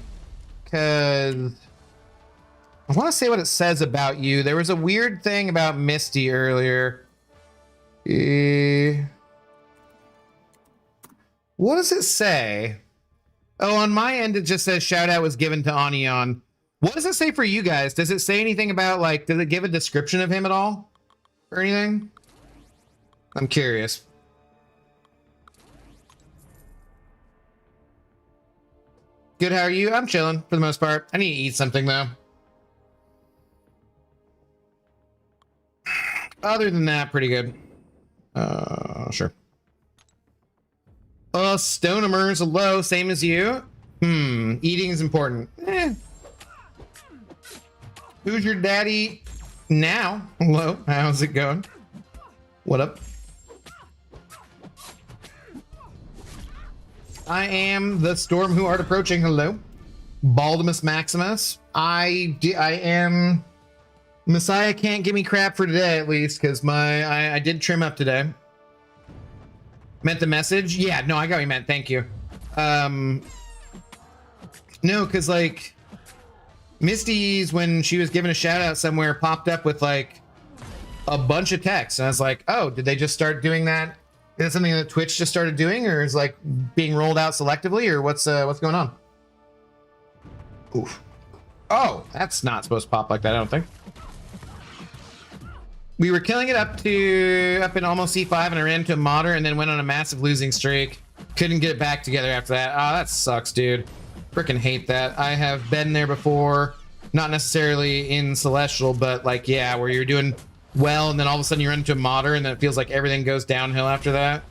because I want to say what it says about you. There was a weird thing about Misty earlier. What does it say? Oh, on my end, it just says shout-out was given to Onion. What does it say for you guys? Does it say anything about, like, does it give a description of him at all? Or anything? I'm curious. Good, how are you? I'm chilling for the most part. I need to eat something though. Other than that, pretty good. Sure. Stonemers, hello, same as you. Eating is important. Who's your daddy now? Hello, how's it going? What up? I am the Storm who art approaching. Hello. Baldimus Maximus. I am... Messiah can't give me crap for today, at least, because I did trim up today. Meant the message? Yeah, no, I got what you meant. Thank you. No, because like Misty's, when she was given a shout out somewhere, popped up with like a bunch of text, and I was like, oh, did they just start doing that? Is that something that Twitch just started doing, or is like being rolled out selectively, or what's going on? Oof. Oh, that's not supposed to pop like that, I don't think. We were killing it up in almost C5, and I ran into a modder and then went on a massive losing streak. Couldn't get it back together after that. Oh, that sucks, dude. Freaking hate that. I have been there before, not necessarily in Celestial, but like, yeah, where you're doing well and then all of a sudden you run into a modder and then it feels like everything goes downhill after that.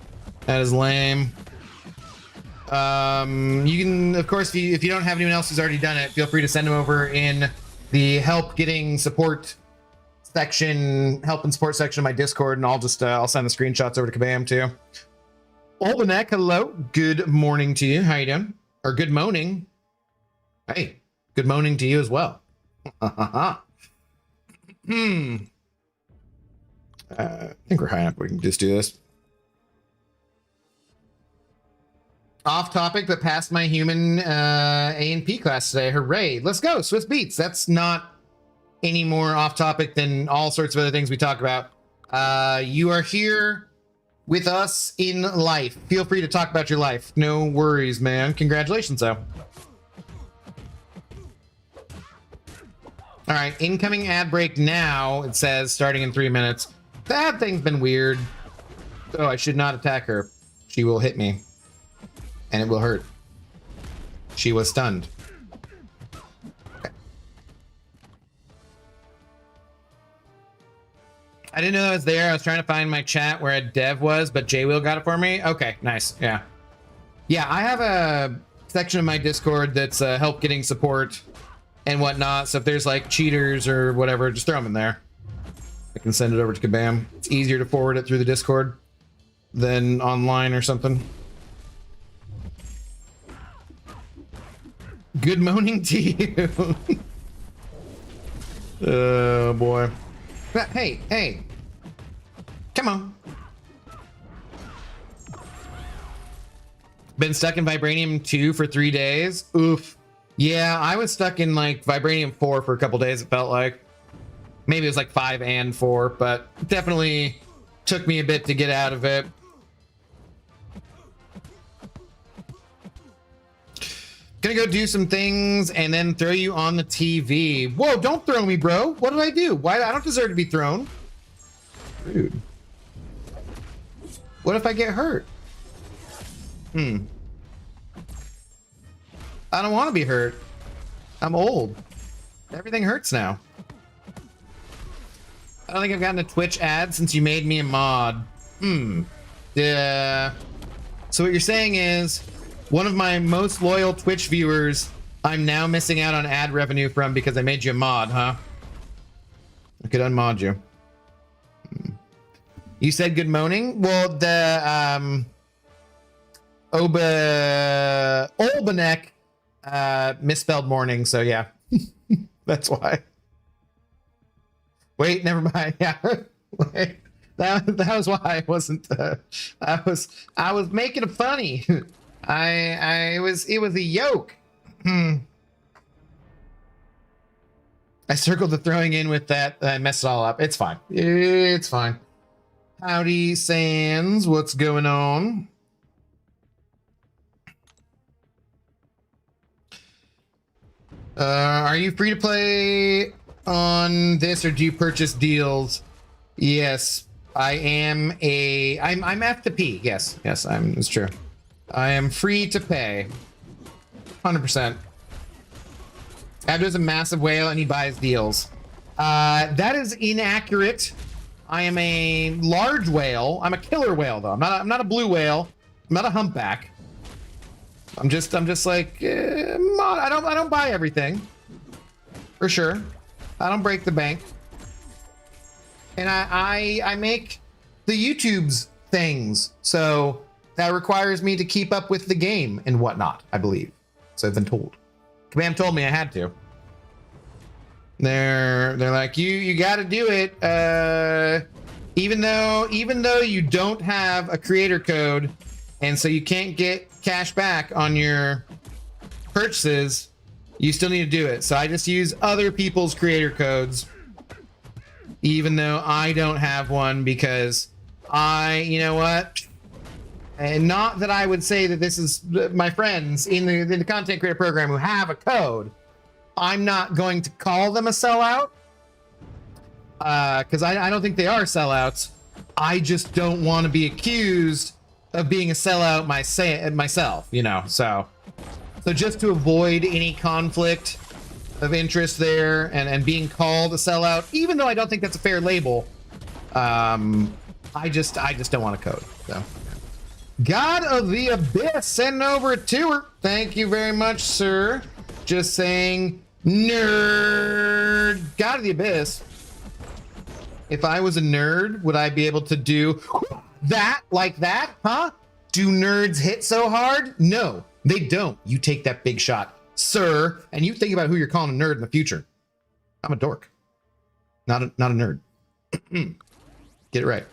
That is lame. You can, of course, if you don't have anyone else who's already done it, feel free to send them over in the help getting support section, help and support section of my Discord, and I'll just I'll send the screenshots over to Kabam too. Olbenek, hello. Good morning to you. How you doing? Or good moaning. Hey, good moaning to you as well. I think we're high enough. We can just do this. Off topic, but passed my human A&P class today. Hooray. Let's go. Swiss Beats. That's not any more off topic than all sorts of other things we talk about. You are here with us in life. Feel free to talk about your life. No worries, man. Congratulations, though. All right, incoming ad break now, it says, starting in 3 minutes. That thing's been weird. Oh, I should not attack her. She will hit me. And it will hurt. She was stunned. Okay. I didn't know that was there. I was trying to find my chat where a dev was, but J-Will got it for me. Okay, nice. Yeah. Yeah, I have a section of my Discord that's help getting support and whatnot. So if there's like cheaters or whatever, just throw them in there. I can send it over to Kabam. It's easier to forward it through the Discord than online or something. Good morning to you. Oh boy. Hey, hey. Come on. Been stuck in Vibranium 2 for 3 days. Oof. Yeah, I was stuck in like Vibranium 4 for a couple days, it felt like. Maybe it was like 5 and 4, but definitely took me a bit to get out of it. Gonna go do some things and then throw you on the TV. Whoa, don't throw me, bro. What did I do? Why? I don't deserve to be thrown. Rude. What if I get hurt? I don't want to be hurt. I'm old. Everything hurts now. I don't think I've gotten a Twitch ad since you made me a mod. Yeah. So what you're saying is, one of my most loyal Twitch viewers, I'm now missing out on ad revenue from because I made you a mod, huh? I could unmod you. You said good morning? Well, the Olbenek misspelled morning, so yeah. That's why. Wait, never mind. Yeah. Wait. That was why I wasn't I was making it funny. it was a yoke. I circled the throwing in with that. I messed it all up. It's fine. It's fine. Howdy, Sans. What's going on? Are you free to play on this, or do you purchase deals? Yes, I am I'm F to P. Yes, it's true. I am free to pay. 100%. Abdo's a massive whale and he buys deals. That is inaccurate. I am a large whale. I'm a killer whale though. I'm not a blue whale. I'm not a humpback. I'm just like I don't buy everything. For sure. I don't break the bank. And I make the YouTube's things. So that requires me to keep up with the game and whatnot, I believe. So I've been told. Kabam told me I had to. They're like, you got to do it. Even though you don't have a creator code, and so you can't get cash back on your purchases, You still need to do it. So I just use other people's creator codes, even though I don't have one, because you know what? And not that I would say that this is my friends in the content creator program who have a code. I'm not going to call them a sellout, because I don't think they are sellouts. I just don't want to be accused of being a sellout myself, you know. So just to avoid any conflict of interest there and being called a sellout, even though I don't think that's a fair label, I just don't want a code. So, God of the Abyss, send over a tour. Thank you very much, sir. Just saying, nerd. God of the Abyss. If I was a nerd, would I be able to do that like that? Huh? Do nerds hit so hard? No, they don't. You take that big shot, sir, and you think about who you're calling a nerd in the future. I'm a dork, not a nerd. Get it right.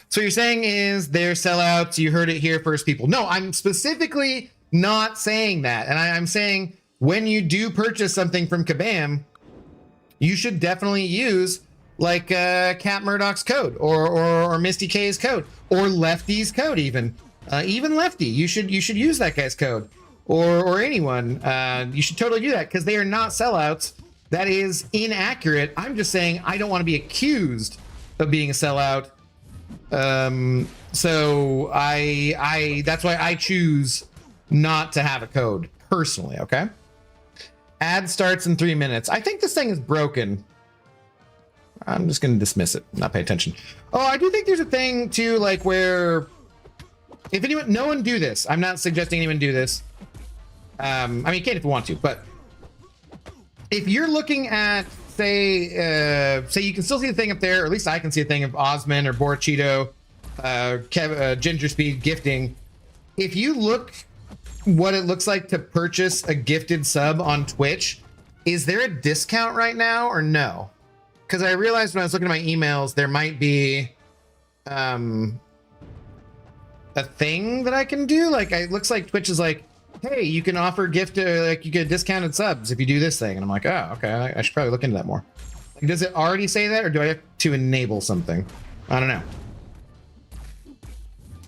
So you're saying is they're sellouts. You heard it here first, people. No, I'm specifically not saying that. And I'm saying when you do purchase something from Kabam, you should definitely use like Cat Murdoch's code or Misty K's code or Lefty's code even. Even Lefty, you should use that guy's code or anyone. You should totally do that because they are not sellouts. That is inaccurate. I'm just saying I don't want to be accused of being a sellout. So that's why I choose not to have a code personally. Okay. Ad starts in 3 minutes. I think this thing is broken. I'm just going to dismiss it, not pay attention. Oh, I do think there's a thing too, like where if anyone, no one do this. I'm not suggesting anyone do this. I mean, you can if you want to, but if you're looking at, say you can still see the thing up there, or at least I can see a thing of Osman or Borchito, Ginger Speed gifting. If you look what it looks like to purchase a gifted sub on Twitch, is there a discount right now or no? Because I realized when I was looking at my emails, there might be a thing that I can do. Like, it looks like Twitch is like, hey, you can offer like you get discounted subs if you do this thing. And I'm like, oh, okay, I should probably look into that more. Like, does it already say that, or do I have to enable something? I don't know.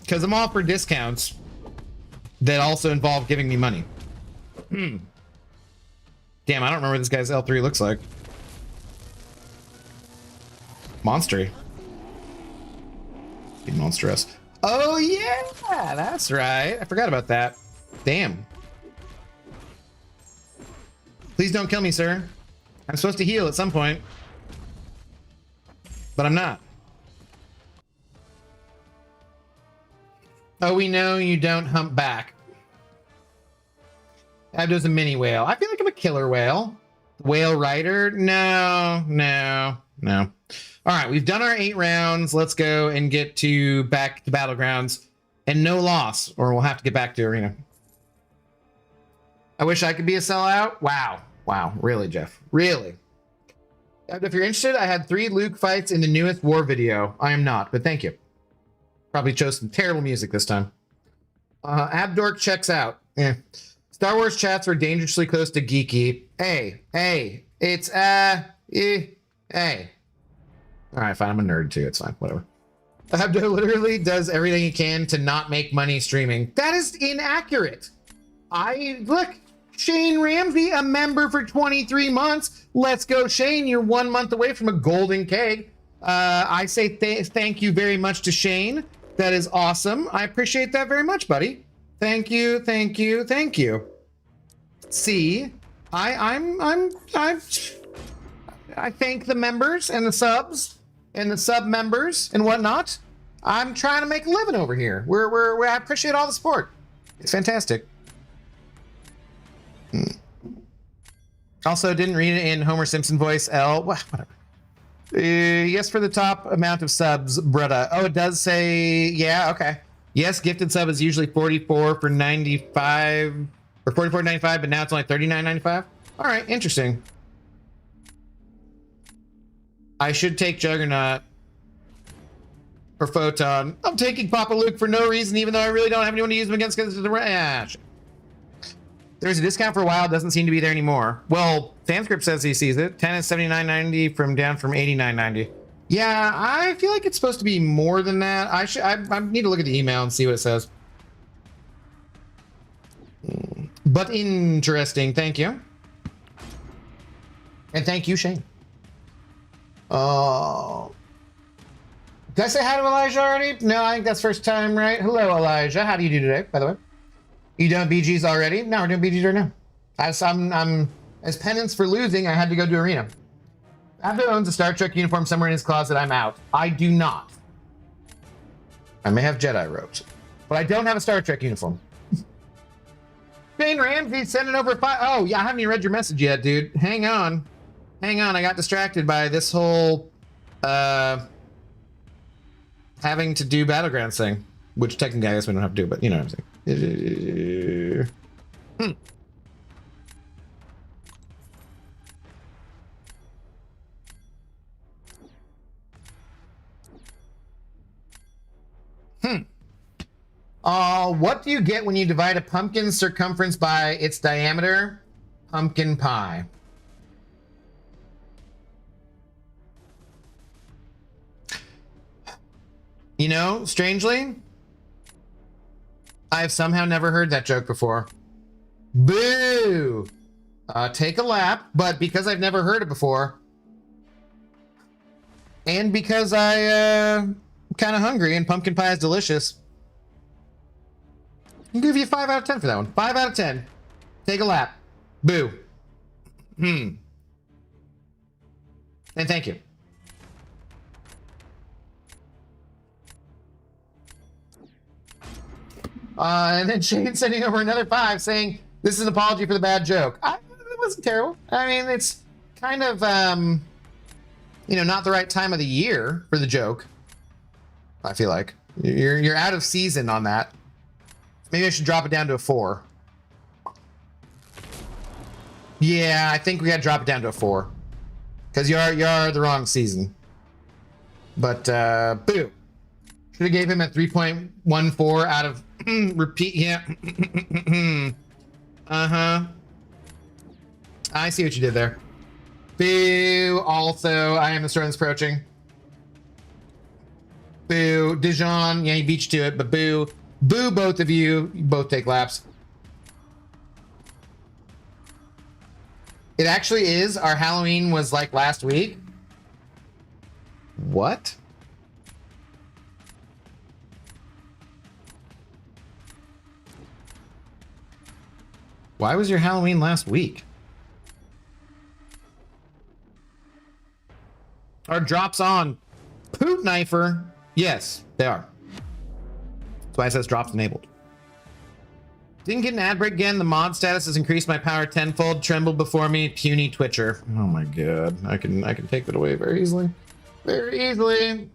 Because I'm all for discounts that also involve giving me money. Damn, I don't remember what this guy's L3 looks like. Monstery. Monstrous. Oh yeah, that's right. I forgot about that. Damn. Please don't kill me, sir. I'm supposed to heal at some point. But I'm not. Oh, we know you don't hump back. Abdo's a mini whale. I feel like I'm a killer whale. Whale rider? No. All right, we've done our 8 rounds. Let's go and get back to Battlegrounds. And no loss, or we'll have to get back to Arena. I wish I could be a sellout. Wow. Really, Jeff? Really? If you're interested, I had 3 Luke fights in the newest war video. I am not, but thank you. Probably chose some terrible music this time. Abdork checks out. Star Wars chats were dangerously close to geeky. Hey. It's, hey. All right, fine. I'm a nerd too. It's fine. Whatever. Abdo literally does everything he can to not make money streaming. That is inaccurate. Look, Shane Ramsey, a member for 23 months. Let's go, Shane. You're 1 month away from a golden keg. I say thank you very much to Shane. That is awesome. I appreciate that very much, buddy. Thank you. See, I thank the members and the subs and the sub members and whatnot. I'm trying to make a living over here. I appreciate all the support. It's fantastic. Also, didn't read it in Homer Simpson voice. Whatever. Yes, for the top amount of subs, Bretta. Oh, it does say, yeah, okay. Yes, gifted sub is usually 44 for 95 or 44.95, but now it's only 39.95. All right, interesting. I should take Juggernaut or Photon. I'm taking Papa Luke for no reason, even though I really don't have anyone to use him against because it's the shit. There's a discount for a while. Doesn't seem to be there anymore. Well, Fanscript says he sees it. 10 is $79.90 from down from $89.90. Yeah, I feel like it's supposed to be more than that. I need to look at the email and see what it says. But interesting. Thank you. And thank you, Shane. Oh. Did I say hi to Elijah already? No, I think that's first time, right? Hello, Elijah. How do you do today, by the way? You done BGs already? No, we're doing BGs right now. I'm as penance for losing, I had to go to Arena. Abdo owns a Star Trek uniform somewhere in his closet. I'm out. I do not. I may have Jedi robes, but I don't have a Star Trek uniform. Shane Ramsey sending over 5. Oh, yeah, I haven't even read your message yet, dude. Hang on. Hang on. I got distracted by this whole having to do Battlegrounds thing, which technically I guess we don't have to do, but you know what I'm saying. What do you get when you divide a pumpkin's circumference by its diameter? Pumpkin pie. You know, strangely, I've somehow never heard that joke before. Boo! Take a lap, but because I've never heard it before, and because I'm kind of hungry and pumpkin pie is delicious, I'll give you a 5 out of 10 for that one. 5 out of 10. Take a lap. Boo. And thank you. And then Shane sending over another 5 saying, this is an apology for the bad joke. It wasn't terrible. I mean, it's kind of, you know, not the right time of the year for the joke. I feel like you're out of season on that. Maybe I should drop it down to a 4. Yeah, I think we gotta drop it down to a 4. Because you are the wrong season. But, boo. Should have gave him a 3.14 out of repeat. Yeah. Uh-huh. I see what you did there. Boo. Also, I am the storm that's approaching. Boo. Dijon, yeah, he beat you to it, but boo. Boo, both of you. You both take laps. It actually is. Our Halloween was like last week. What? Why was your Halloween last week? Are drops on Poot Knifer? Yes, they are. That's why it says drops enabled. Didn't get an ad break again. The mod status has increased my power tenfold. Trembled before me. Puny Twitcher. Oh my god. I can take that away very easily. Very easily.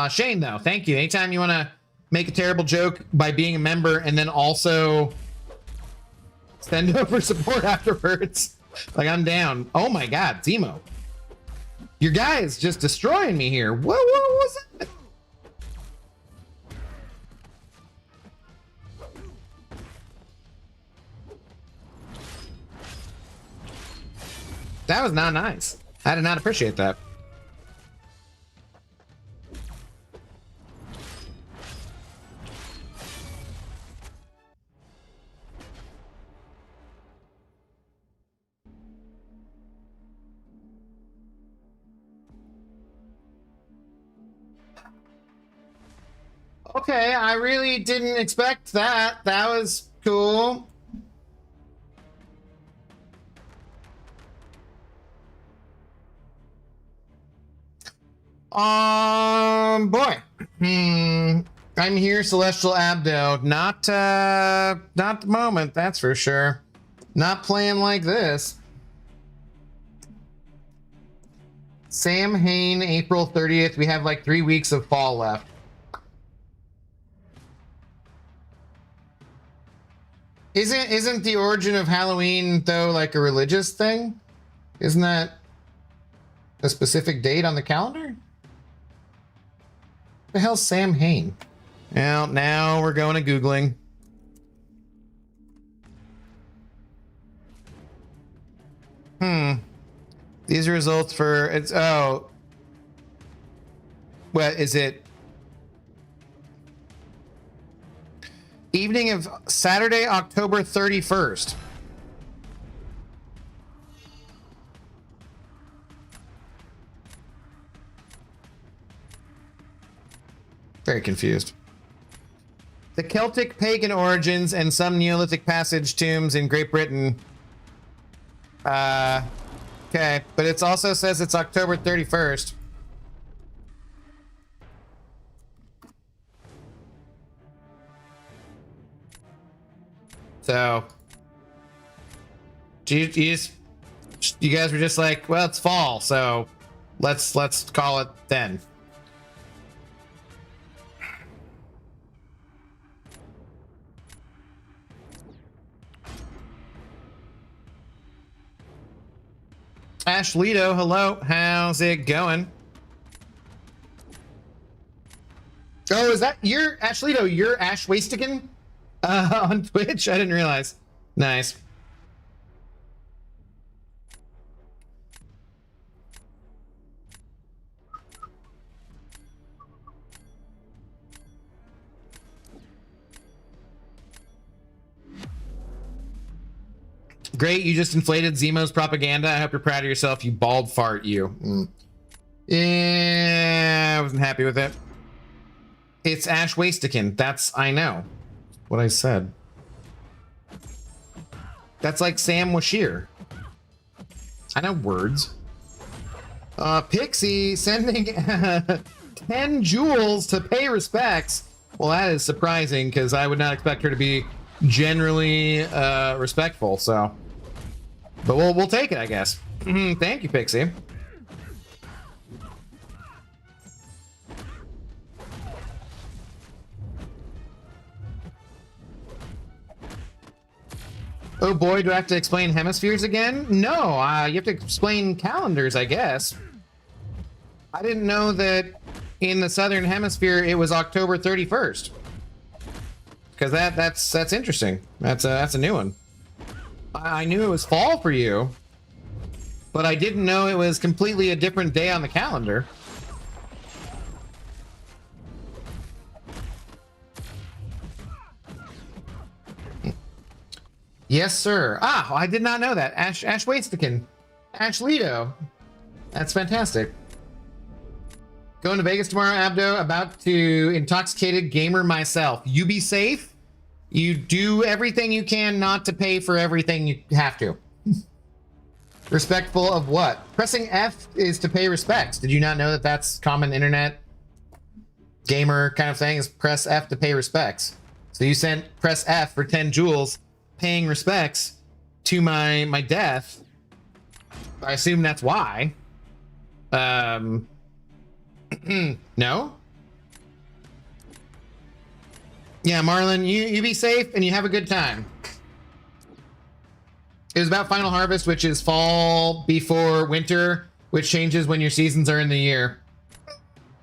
Shane, though, thank you. Anytime you want to make a terrible joke by being a member and then also send over support afterwards, like, I'm down. Oh my god, Zemo. Your guy is just destroying me here. What was that? That was not nice. I did not appreciate that. Okay, I really didn't expect that. That was cool. Boy. I'm here, Celestial Abdo. Not the moment, that's for sure. Not playing like this. Sam Hain, April 30th. We have like 3 weeks of fall left. Isn't the origin of Halloween, though, like a religious thing? Isn't that a specific date on the calendar? The hell's Sam Hain? Well, now we're going to Googling. These are results for it's what is it? Evening of Saturday, October 31st. Very confused. The Celtic pagan origins and some Neolithic passage tombs in Great Britain. Okay, but it also says it's October 31st. So, you guys were just like, well, it's fall, so let's call it then. Ashlito, hello. How's it going? Oh, is that your Ashlito? You're Ash Wastigan on Twitch? I didn't realize. Nice. Great, you just inflated Zemo's propaganda. I hope you're proud of yourself, you bald fart, you. Yeah, I wasn't happy with it. It's Ash Wastigan. I know. What I said. That's like Sam Washir. I know words. Pixie sending 10 jewels to pay respects. Well, that is surprising because I would not expect her to be generally respectful, so. But we'll take it, I guess. Thank you, Pixie. Oh boy, do I have to explain hemispheres again? No, you have to explain calendars, I guess. I didn't know that in the southern hemisphere it was October 31st. Because that's interesting. That's a new one. I knew it was fall for you, but I didn't know it was completely a different day on the calendar. Yes, sir. Ah, I did not know that. Ash Wastigan. Ashlito. That's fantastic. Going to Vegas tomorrow, Abdo. About to intoxicated gamer myself. You be safe. You do everything you can not to pay for everything you have to. Respectful of what? Pressing F is to pay respects. Did you not know that that's common internet gamer kind of thing? Is press F to pay respects. So you sent press F for 10 jewels, paying respects to my death. I assume that's why. No? Yeah, Marlon, you be safe and you have a good time. It was about Final Harvest, which is fall before winter, which changes when your seasons are in the year.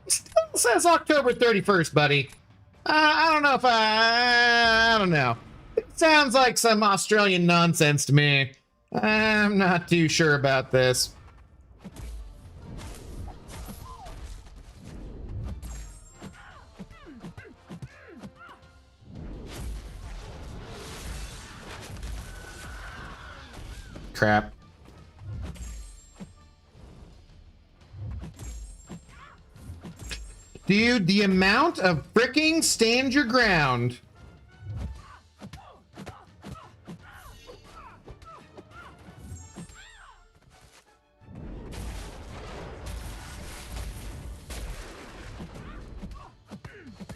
Still says October 31st, buddy. I don't know if I don't know. It sounds like some Australian nonsense to me. I'm not too sure about this. Crap. Dude, the amount of fricking stand your ground.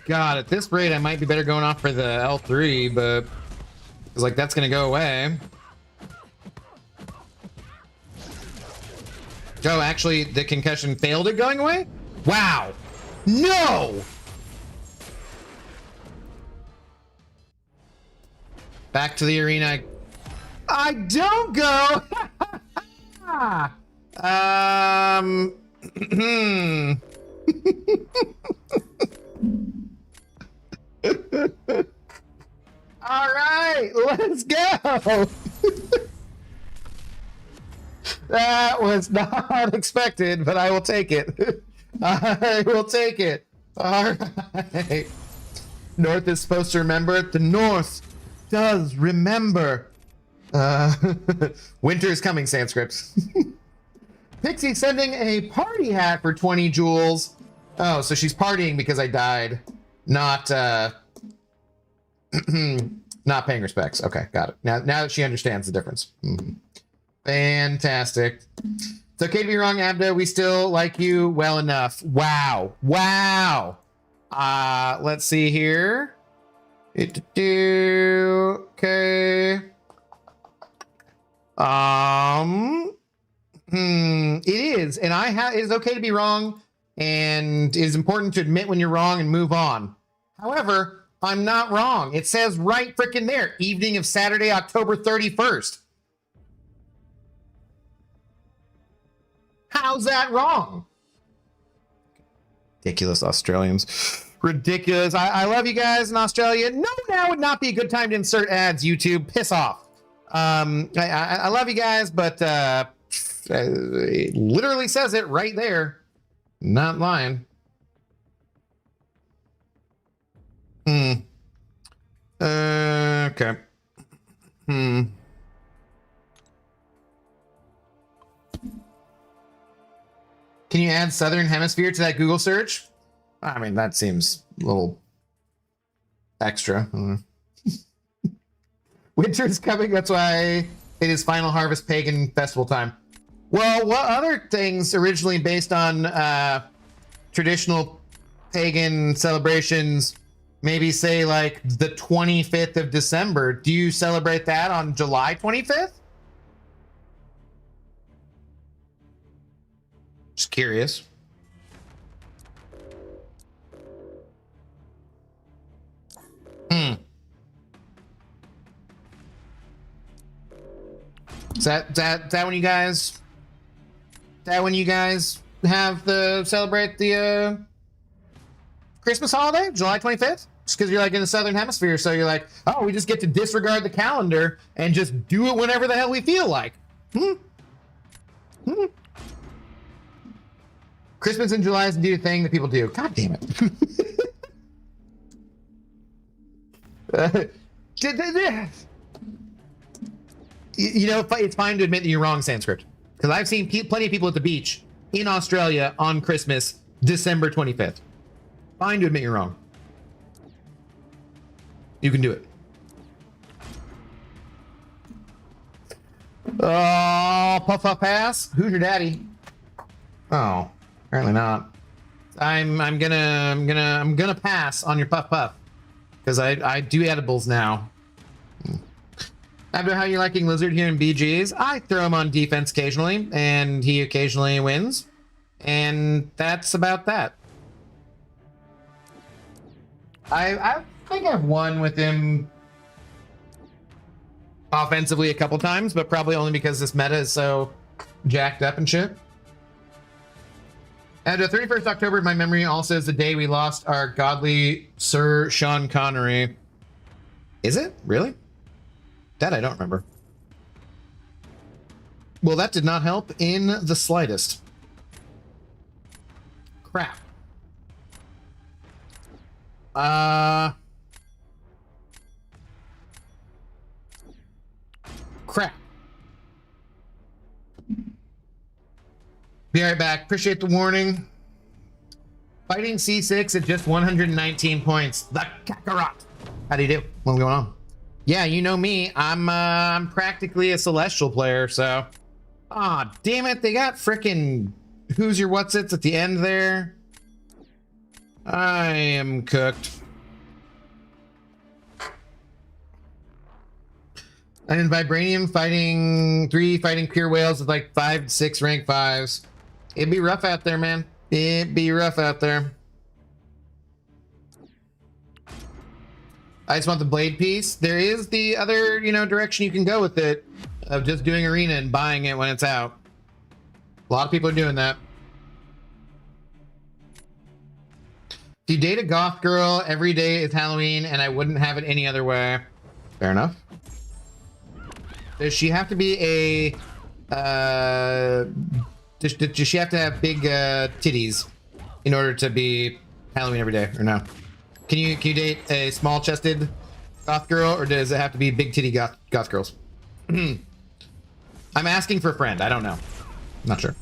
God, at this rate, I might be better going off for the L3, but it's like that's gonna go away. Oh, actually, the concussion failed it going away? Wow. No! Back to the arena. I don't go! All right, let's go. That was not expected, but I will take it. I will take it. All right. North is supposed to remember it. The North does remember. Winter is coming, Sanskrit. Pixie sending a party hat for 20 jewels. Oh, so she's partying because I died. Not not paying respects. Okay, got it. Now that she understands the difference. Fantastic. It's okay to be wrong, Abda. We still like you well enough. Wow. Wow. Let's see here. Okay. It is, and it is okay to be wrong, and it is important to admit when you're wrong and move on. However, I'm not wrong. It says right freaking there, evening of Saturday, October 31st. How's that wrong? Ridiculous Australians. Ridiculous. I love you guys in Australia. No, now would not be a good time to insert ads, YouTube. Piss off. I love you guys, but it literally says it right there. Not lying. Okay. Can you add Southern Hemisphere to that Google search? I mean, that seems a little extra. Winter's coming. That's why it is Final Harvest Pagan Festival time. Well, what other things originally based on traditional pagan celebrations, maybe say like the 25th of December, do you celebrate that on July 25th? Just curious. Is that when you guys? That when you guys have the celebrate the Christmas holiday, July 25th? Just because you're like in the Southern Hemisphere, so you're like, oh, we just get to disregard the calendar and just do it whenever the hell we feel like. Christmas in July is a thing that people do. God damn it. You know, it's fine to admit that you're wrong, Sanskrit. Because I've seen plenty of people at the beach in Australia on Christmas, December 25th. Fine to admit you're wrong. You can do it. Oh, puff puff pass. Who's your daddy? Oh, apparently not. I'm gonna pass on your puff puff because I do edibles now. After how you liking Lizard here in BGs, I throw him on defense occasionally, and he occasionally wins, and that's about that. I think I've won with him offensively a couple times, but probably only because this meta is so jacked up and shit. And the 31st October, in my memory, also is the day we lost our godly Sir Sean Connery. Is it? Really? That I don't remember. Well, that did not help in the slightest. Crap. Crap. Be right back. Appreciate the warning. Fighting C6 at just 119 points. The Kakarot. How do you do? What's going on? Yeah, you know me. I'm practically a Celestial player, so. Aw, damn it. They got frickin' who's your what's-its at the end there. I am cooked. I'm in Vibranium fighting pure whales with like 5 to 6 rank 5s. It'd be rough out there, man. It'd be rough out there. I just want the blade piece. There is the other, direction you can go with it of just doing Arena and buying it when it's out. A lot of people are doing that. If you date a goth girl, every day is Halloween, and I wouldn't have it any other way. Fair enough. Does she have to be a... does she have to have big titties in order to be Halloween every day, or no? Can you date a small-chested goth girl, or does it have to be big titty goth girls? I'm asking for a friend. I don't know. Not sure.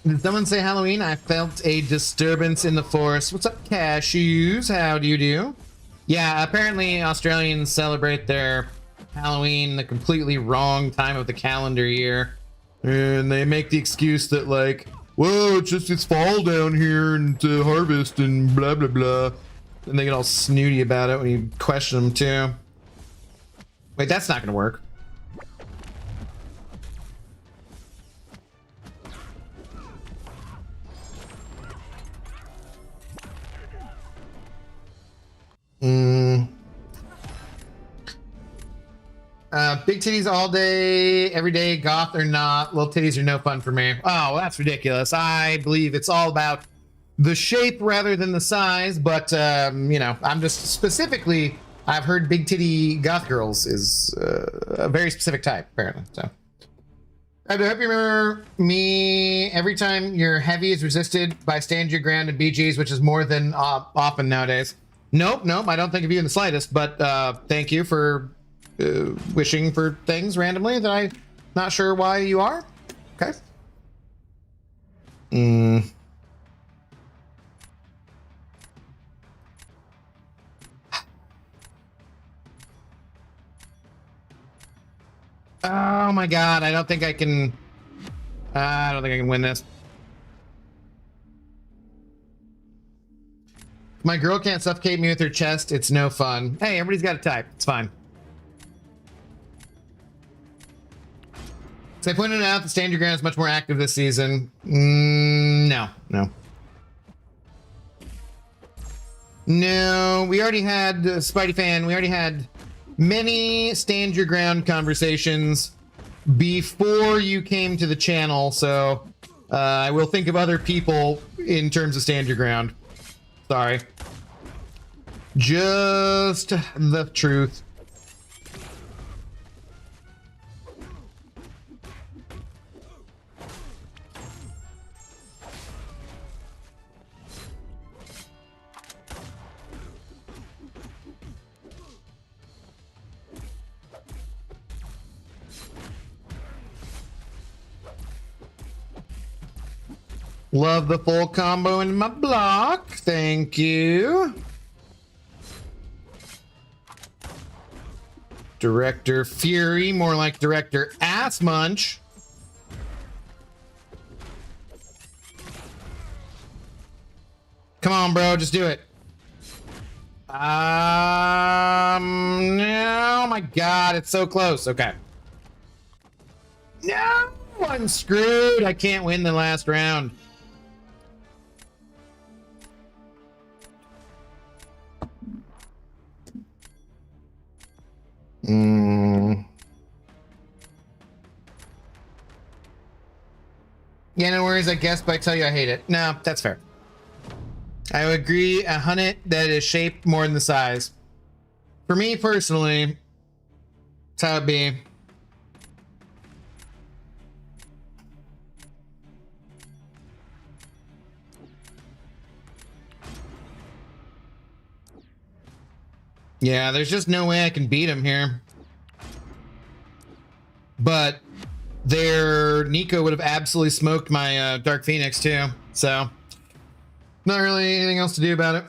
Did someone say Halloween? I felt a disturbance in the forest. What's up, cashews? How do you do? Yeah, apparently Australians celebrate their Halloween the completely wrong time of the calendar year. And they make the excuse that, like, whoa, it's fall down here and to harvest and blah, blah, blah. And they get all snooty about it when you question them, too. Wait, that's not gonna work. Big titties all day, every day, goth or not. Little titties are no fun for me. Oh, that's ridiculous. I believe it's all about the shape rather than the size, but, you know, I'm just specifically, I've heard big titty goth girls is a very specific type, apparently, so. I hope you remember me every time your heavy is resisted by stand your ground and BGs, which is more than often nowadays. Nope, I don't think of you in the slightest, but thank you for wishing for things randomly that I'm not sure why you are. Okay. Oh my god, I don't think I can win this. My girl can't suffocate me with her chest. It's no fun. Hey, everybody's got a type. It's fine. So I pointed out the stand your ground is much more active this season. No. No, we already had Spidey fan. We already had many stand your ground conversations before you came to the channel. So I will think of other people in terms of stand your ground. Sorry. Just the truth. Love the full combo in my block. Thank you. Director Fury, more like Director Ass Munch. Come on, bro, just do it. No, oh my god, it's so close. Okay. No, I'm screwed. I can't win the last round. Yeah, no worries, I guess, but I tell you I hate it. No, that's fair. I would agree 100 that it is shaped more than the size. For me, personally, that's how it be. Yeah, there's just no way I can beat him here. But their Nico would have absolutely smoked my Dark Phoenix too. So, not really anything else to do about it.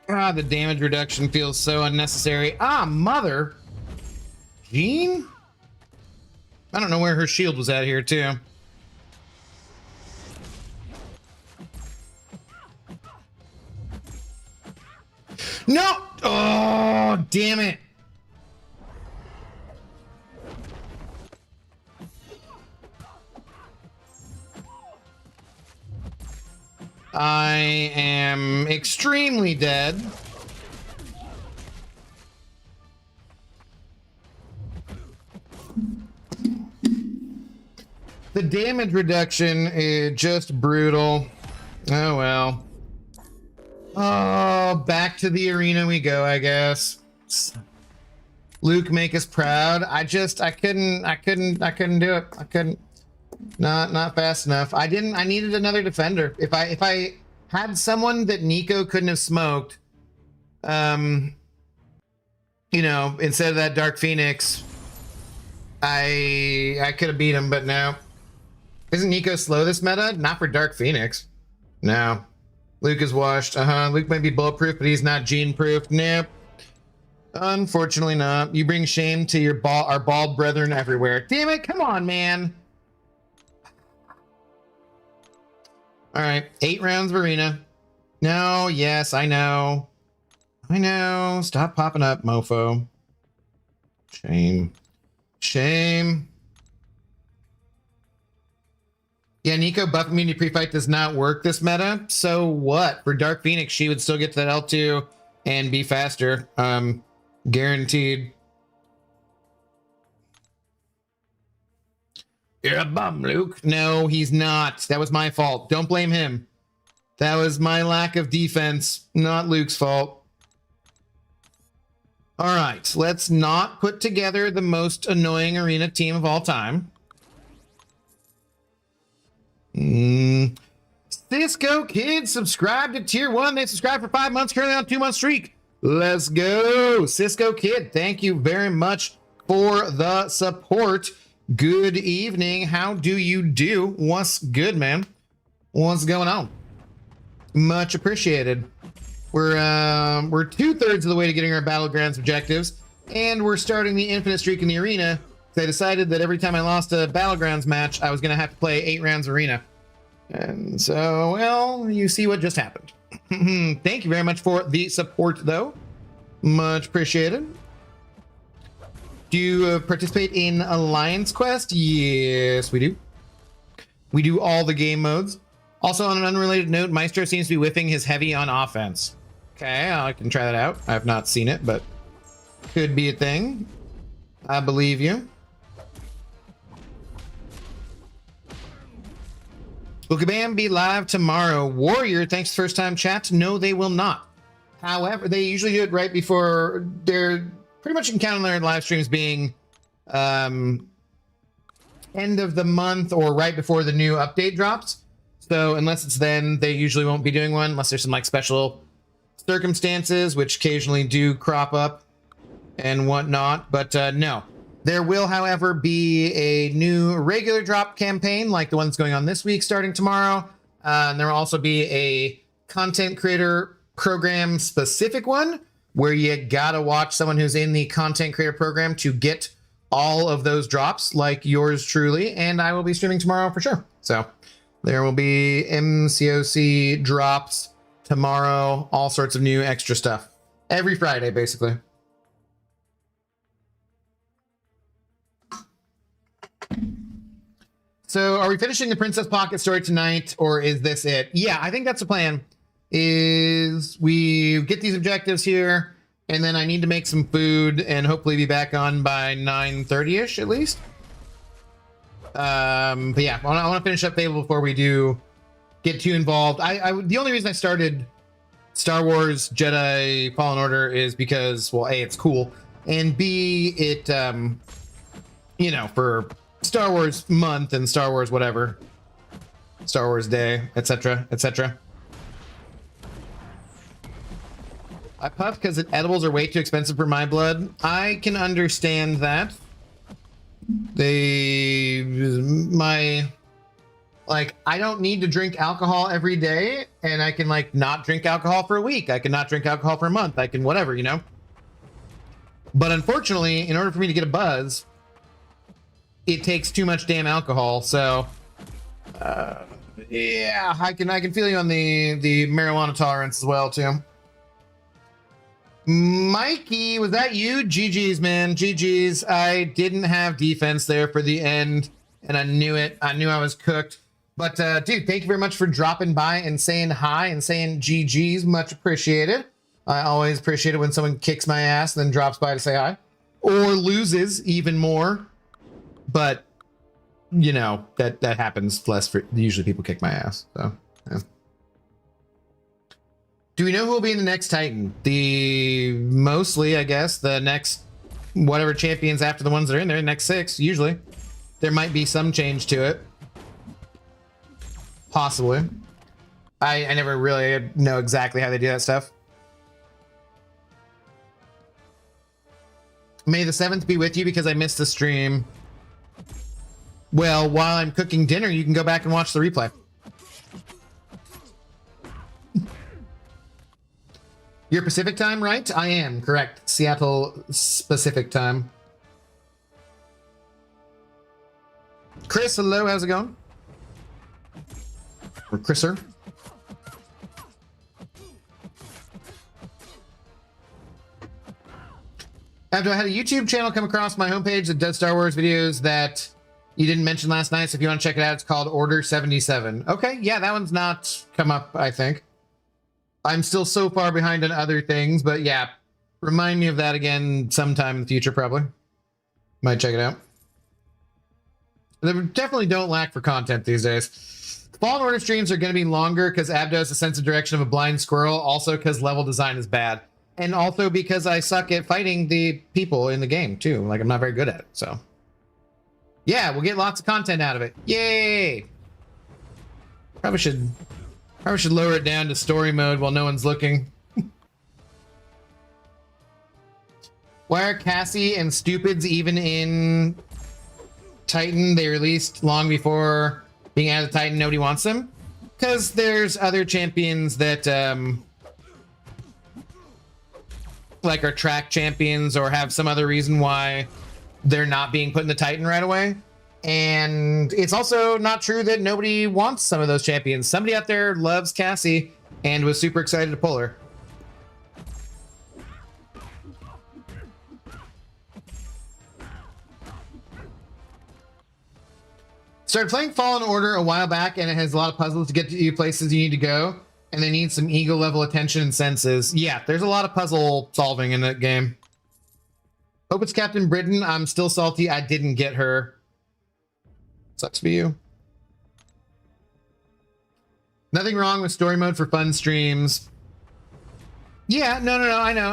Ah, the damage reduction feels so unnecessary. Ah, mother. Jean? I don't know where her shield was at here, too. No! Oh, damn it. I am extremely dead. The damage reduction is just brutal. Oh, well. Oh, back to the arena we go, I guess. Luke, make us proud. I couldn't do it. I couldn't. Not fast enough. I needed another defender. If I had someone that Nico couldn't have smoked, you know, instead of that Dark Phoenix, I could have beat him, but no. Isn't Nico slow this meta? Not for Dark Phoenix. No. Luke is washed. Luke might be bulletproof, but he's not gene-proof. Nope. Unfortunately not. You bring shame to our bald brethren everywhere. Damn it, come on, man. All right, 8 rounds of arena. No, yes, I know. I know. Stop popping up, mofo. Shame. Shame. Yeah, Nico buff immunity pre-fight does not work this meta. So what? For Dark Phoenix, she would still get to that L2 and be faster. Guaranteed. You're a bum, Luke. No, he's not. That was my fault. Don't blame him. That was my lack of defense, not Luke's fault. All right, let's not put together the most annoying arena team of all time. Cisco Kid subscribed to tier 1. They subscribed for 5 months, currently on a 2-month streak. Let's go. Cisco Kid, thank you very much for the support. Good evening. How do you do? What's good, man? What's going on? Much appreciated. We're 2/3 of the way to getting our Battlegrounds objectives, and we're starting the infinite streak in the arena. I decided that every time I lost a Battlegrounds match, I was going to have to play 8 rounds arena. And so, well, you see what just happened. Thank you very much for the support, though. Much appreciated. Do you participate in Alliance Quest? Yes, we do. We do all the game modes. Also, on an unrelated note, Maestro seems to be whiffing his heavy on offense. Okay, I can try that out. I have not seen it, but could be a thing. I believe you. Will Kabam be live tomorrow? Warrior, thanks first time chat. No, they will not. However, they usually do it right before they're pretty much, you can count on their live streams being end of the month or right before the new update drops. So unless it's then, they usually won't be doing one unless there's some like special circumstances, which occasionally do crop up and whatnot. But no, there will, however, be a new regular drop campaign like the one that's going on this week starting tomorrow. And there will also be a content creator program specific one where you gotta watch someone who's in the content creator program to get all of those drops, like yours truly. And I will be streaming tomorrow for sure. So there will be MCOC drops tomorrow, all sorts of new extra stuff every Friday, basically. So are we finishing the Princess Pocket story tonight, or is this it? Yeah, I think that's the plan. Is we get these objectives here, and then I need to make some food and hopefully be back on by 9:30ish at least. But yeah, I want to finish up Fable before we do get too involved. The only reason I started Star Wars Jedi Fallen Order is because, well, A, it's cool, and B, it, you know, for Star Wars month and Star Wars whatever, Star Wars Day, etc., etc. I puff because edibles are way too expensive for my blood. I can understand that. My Like, I don't need to drink alcohol every day, and I can like not drink alcohol for a week. I can not drink alcohol for a month. I can whatever, you know? But unfortunately, in order for me to get a buzz, it takes too much damn alcohol. So, yeah, I can feel you on the marijuana tolerance as well too. Mikey, was that you? GG's, man. GG's. I didn't have defense there for the end, and I knew it. I knew I was cooked. But, dude, thank you very much for dropping by and saying hi and saying GG's. Much appreciated. I always appreciate it when someone kicks my ass and then drops by to say hi. Or loses even more. But, you know, that happens less. Usually people kick my ass. So, yeah. Do we know who will be in the next Titan? Mostly, I guess, the next whatever champions after the ones that are in there, next 6, usually. There might be some change to it. Possibly. I never really know exactly how they do that stuff. May the 7th be with you because I missed the stream. Well, while I'm cooking dinner, you can go back and watch the replay. You're Pacific time, right? I am, correct. Seattle Pacific time. Chris, hello, how's it going? Or Chriser. After I had a YouTube channel come across my homepage that does Star Wars videos that you didn't mention last night, so if you want to check it out, it's called Order 77. Okay, yeah, that one's not come up, I think. I'm still so far behind on other things, but yeah, remind me of that again sometime in the future, probably. Might check it out. They definitely don't lack for content these days. Fallen Order streams are going to be longer because Abdo has a sense of direction of a blind squirrel, also because level design is bad. And also because I suck at fighting the people in the game, too. Like, I'm not very good at it, so. Yeah, we'll get lots of content out of it. Yay! Probably should lower it down to story mode while no one's looking. Why are Cassie and Stupids even in Titan? They released long before being out of Titan. Nobody wants them. Because there's other champions that, like are track champions or have some other reason why they're not being put in the Titan right away. And it's also not true that nobody wants some of those champions. Somebody out there loves Cassie and was super excited to pull her. Started playing Fallen Order a while back, and it has a lot of puzzles to get to you places you need to go, and they need some ego level attention and senses. Yeah, there's a lot of puzzle solving in that game. Hope it's Captain Britain. I'm still salty I didn't get her. Sucks for you. Nothing wrong with story mode for fun streams. Yeah, no, I know.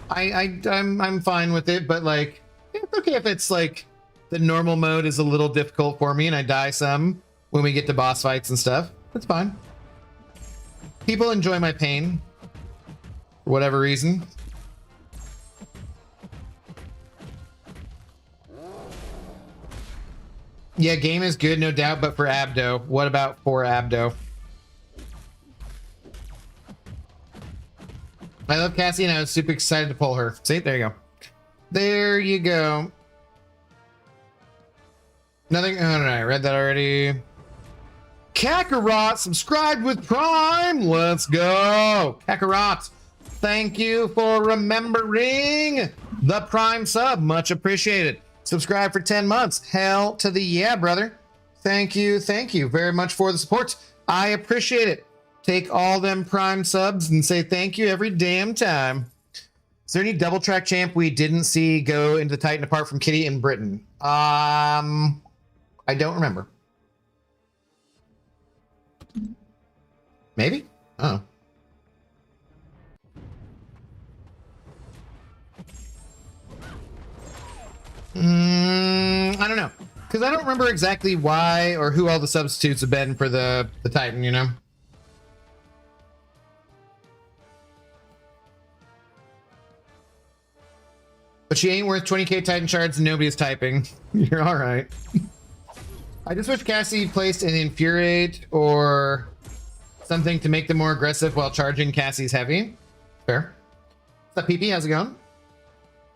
I'm fine with it, but like, it's okay if it's like the normal mode is a little difficult for me and I die some when we get to boss fights and stuff. That's fine. People enjoy my pain for whatever reason. Yeah, game is good, no doubt, but for Abdo. What about for Abdo? I love Cassie and I was super excited to pull her. See, there you go. There you go. Nothing, oh no, I read that already. Kakarot subscribed with Prime. Let's go. Kakarot, thank you for remembering the Prime sub. Much appreciated. Subscribe for 10 months. Hell to the yeah, brother. Thank you very much for the support. I appreciate it. Take all them Prime subs and say thank you every damn time. Is there any double track champ we didn't see go into the Titan apart from Kitty and Britain? I don't remember. Maybe? Oh. I don't know. Because I don't remember exactly why or who all the substitutes have been for the Titan, you know? But she ain't worth 20k Titan shards and nobody's typing. You're all right. I just wish Cassie placed an Infuriate or something to make them more aggressive while charging Cassie's heavy. Fair. What's up, PP? How's it going?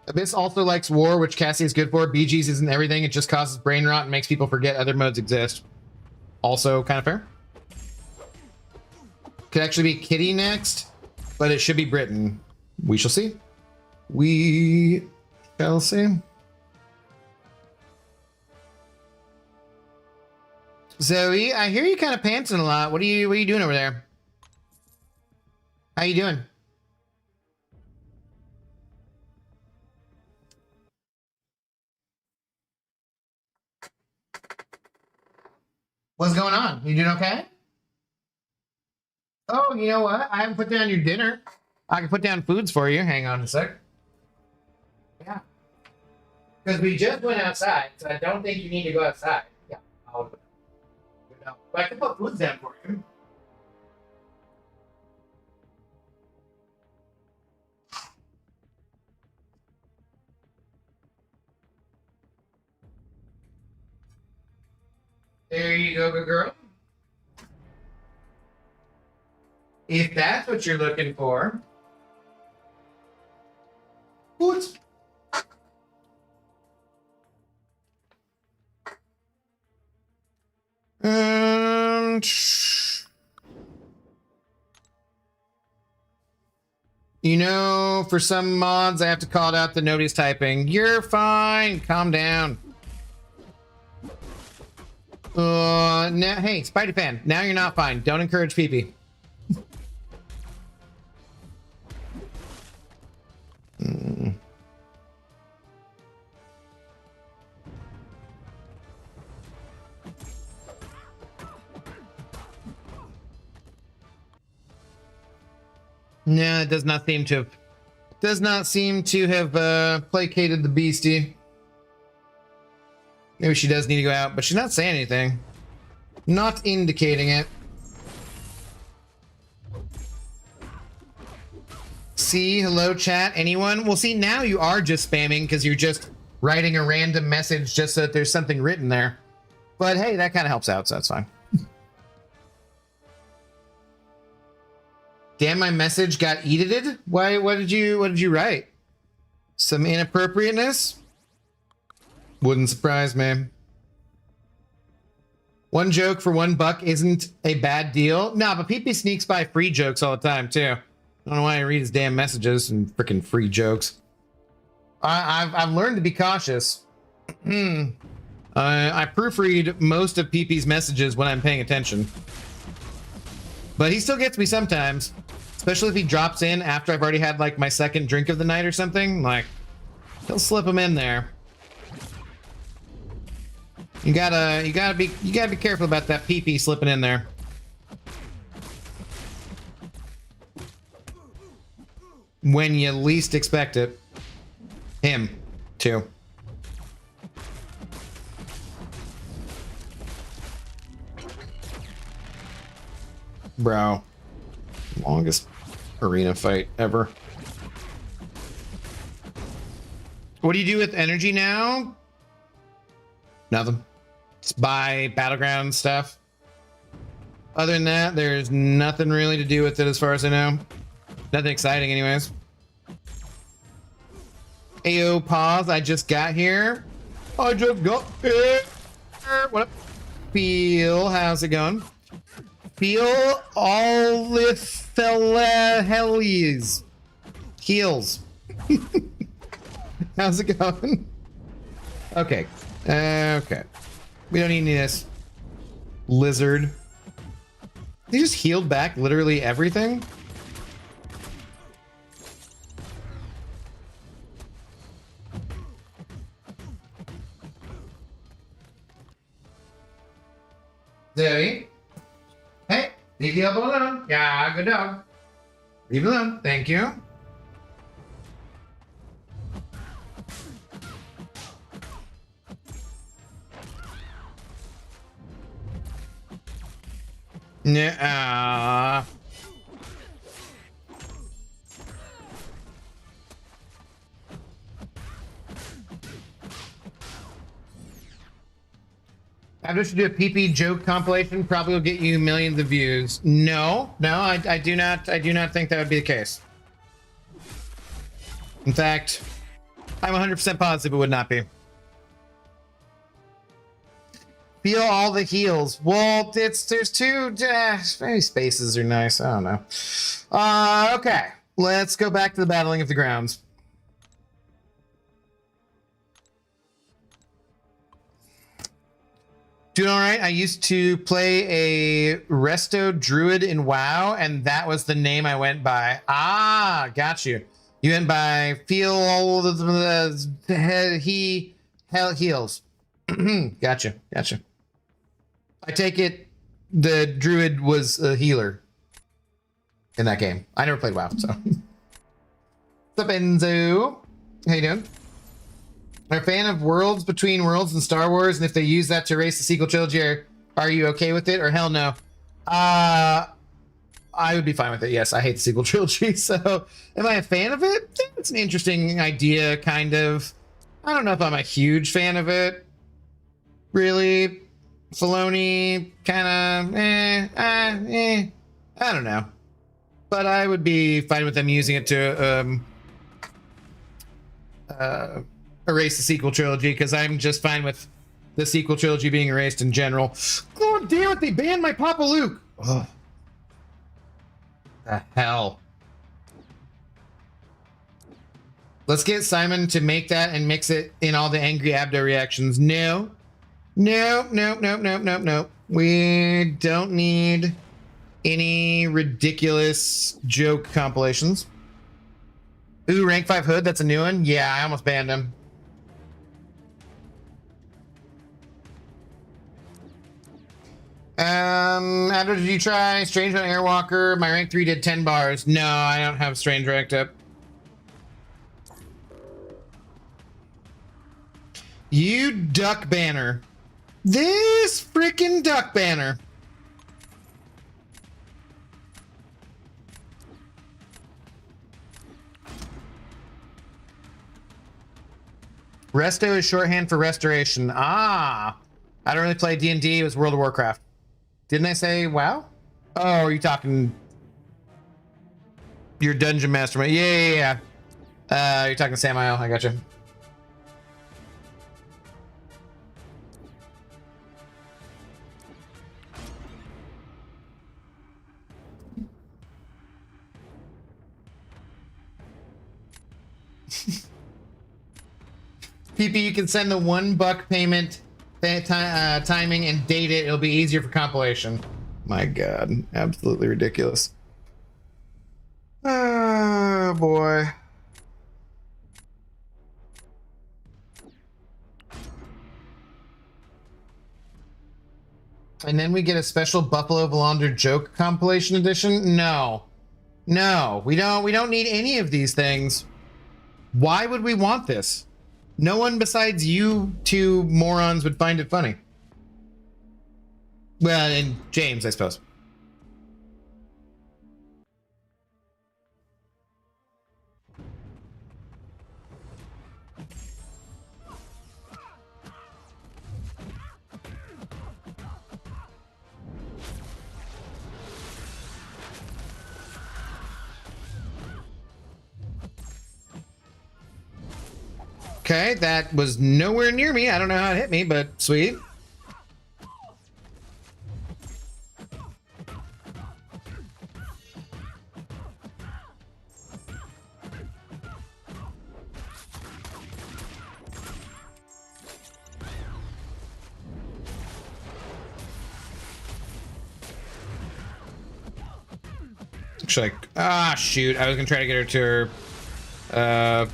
Abyss also likes war, which Cassie is good for. BG's isn't everything. It just causes brain rot and makes people forget other modes exist. Also kind of fair. Could actually be Kitty next, but it should be Britain. We shall see. We shall see. Zoe, I hear you kind of panting a lot. What are you doing over there? How you doing? What's going on? You doing okay? Oh, you know what? I haven't put down your dinner. I can put down foods for you. Hang on a sec. Yeah. Because we just went outside, so I don't think you need to go outside. Yeah. But I can put foods down for you. There you go, good girl. If that's what you're looking for. Foods. You know, for some mods, I have to call it out that nobody's typing. You're fine. Calm down. Now, hey, Spidey fan. Now you're not fine. Don't encourage PP. No, it does not seem to have placated the beastie. Maybe she does need to go out, but she's not saying anything. Not indicating it. See, hello chat, anyone? Well, see, now you are just spamming because you're just writing a random message just so that there's something written there. But hey, that kind of helps out, so that's fine. Damn, my message got edited? Why? What did you write? Some inappropriateness? Wouldn't surprise me. One joke for $1 isn't a bad deal. Nah, but PP sneaks by free jokes all the time too. I don't know why I read his damn messages and freaking free jokes. I've learned to be cautious. I proofread most of PP's messages when I'm paying attention. But he still gets me sometimes. Especially if he drops in after I've already had like my second drink of the night or something. Like, he'll slip him in there. You gotta be careful about that PP slipping in there. When you least expect it. Him, too. Bro. Longest arena fight ever. What do you do with energy now? Nothing. Just buy Battlegrounds stuff. Other than that, there's nothing really to do with it as far as I know. Nothing exciting anyways. Ayo, pause. I just got here. I just got here. What up? Feel, how's it going? Feel all Helies. Heels. How's it going? Okay. Okay. We don't need any of this. Lizard. They just healed back literally everything? Zoe? Hey, leave the elbow alone. Yeah, good dog. Leave it alone. Thank you. Nah. I just do a PP joke compilation. Probably will get you millions of views. No, I do not. I do not think that would be the case. In fact, I'm 100% positive it would not be. Feel all the heals. Well, there's two. Maybe spaces are nice. I don't know. Okay, let's go back to the battling of the grounds. Doing all right. I used to play a resto druid in WoW, and that was the name I went by. Ah, got you. You went by feel all the heals. Gotcha. I take it the druid was a healer in that game. I never played WoW, so. What's up, Enzo? How you doing? I'm a fan of Worlds Between Worlds and Star Wars, and if they use that to erase the sequel trilogy, are you okay with it, or hell no? I would be fine with it, yes. I hate the sequel trilogy, so am I a fan of it? It's an interesting idea, kind of. I don't know if I'm a huge fan of it. Really? Filoni, kind of, I don't know. But I would be fine with them using it to erase the sequel trilogy, because I'm just fine with the sequel trilogy being erased in general. God damn it, they banned my Papa Luke. Ugh. The hell. Let's get Simon to make that and mix it in all the angry Abdo reactions. No. We don't need any ridiculous joke compilations. Ooh, rank 5 Hood, that's a new one? Yeah, I almost banned him. Abdo, did you try Strange on Airwalker? My rank 3 did 10 bars. No, I don't have Strange ranked up. You duck banner. This freaking duck banner. Resto is shorthand for restoration. Ah, I don't really play D&D. It was World of Warcraft. Didn't I say WoW? Oh, are you talking your dungeon master? Yeah. You're talking Samael. I gotcha. PP, you can send the $1 payment timing and date it. It'll be easier for compilation. My God, absolutely ridiculous. Oh boy. And then we get a special Buffalo Valander joke compilation edition. No, we don't need any of these things. Why would we want this? No one besides you two morons would find it funny. Well, and James, I suppose. Okay, that was nowhere near me. I don't know how it hit me, but sweet. Should I? Ah, shoot. I was going to try to get her to her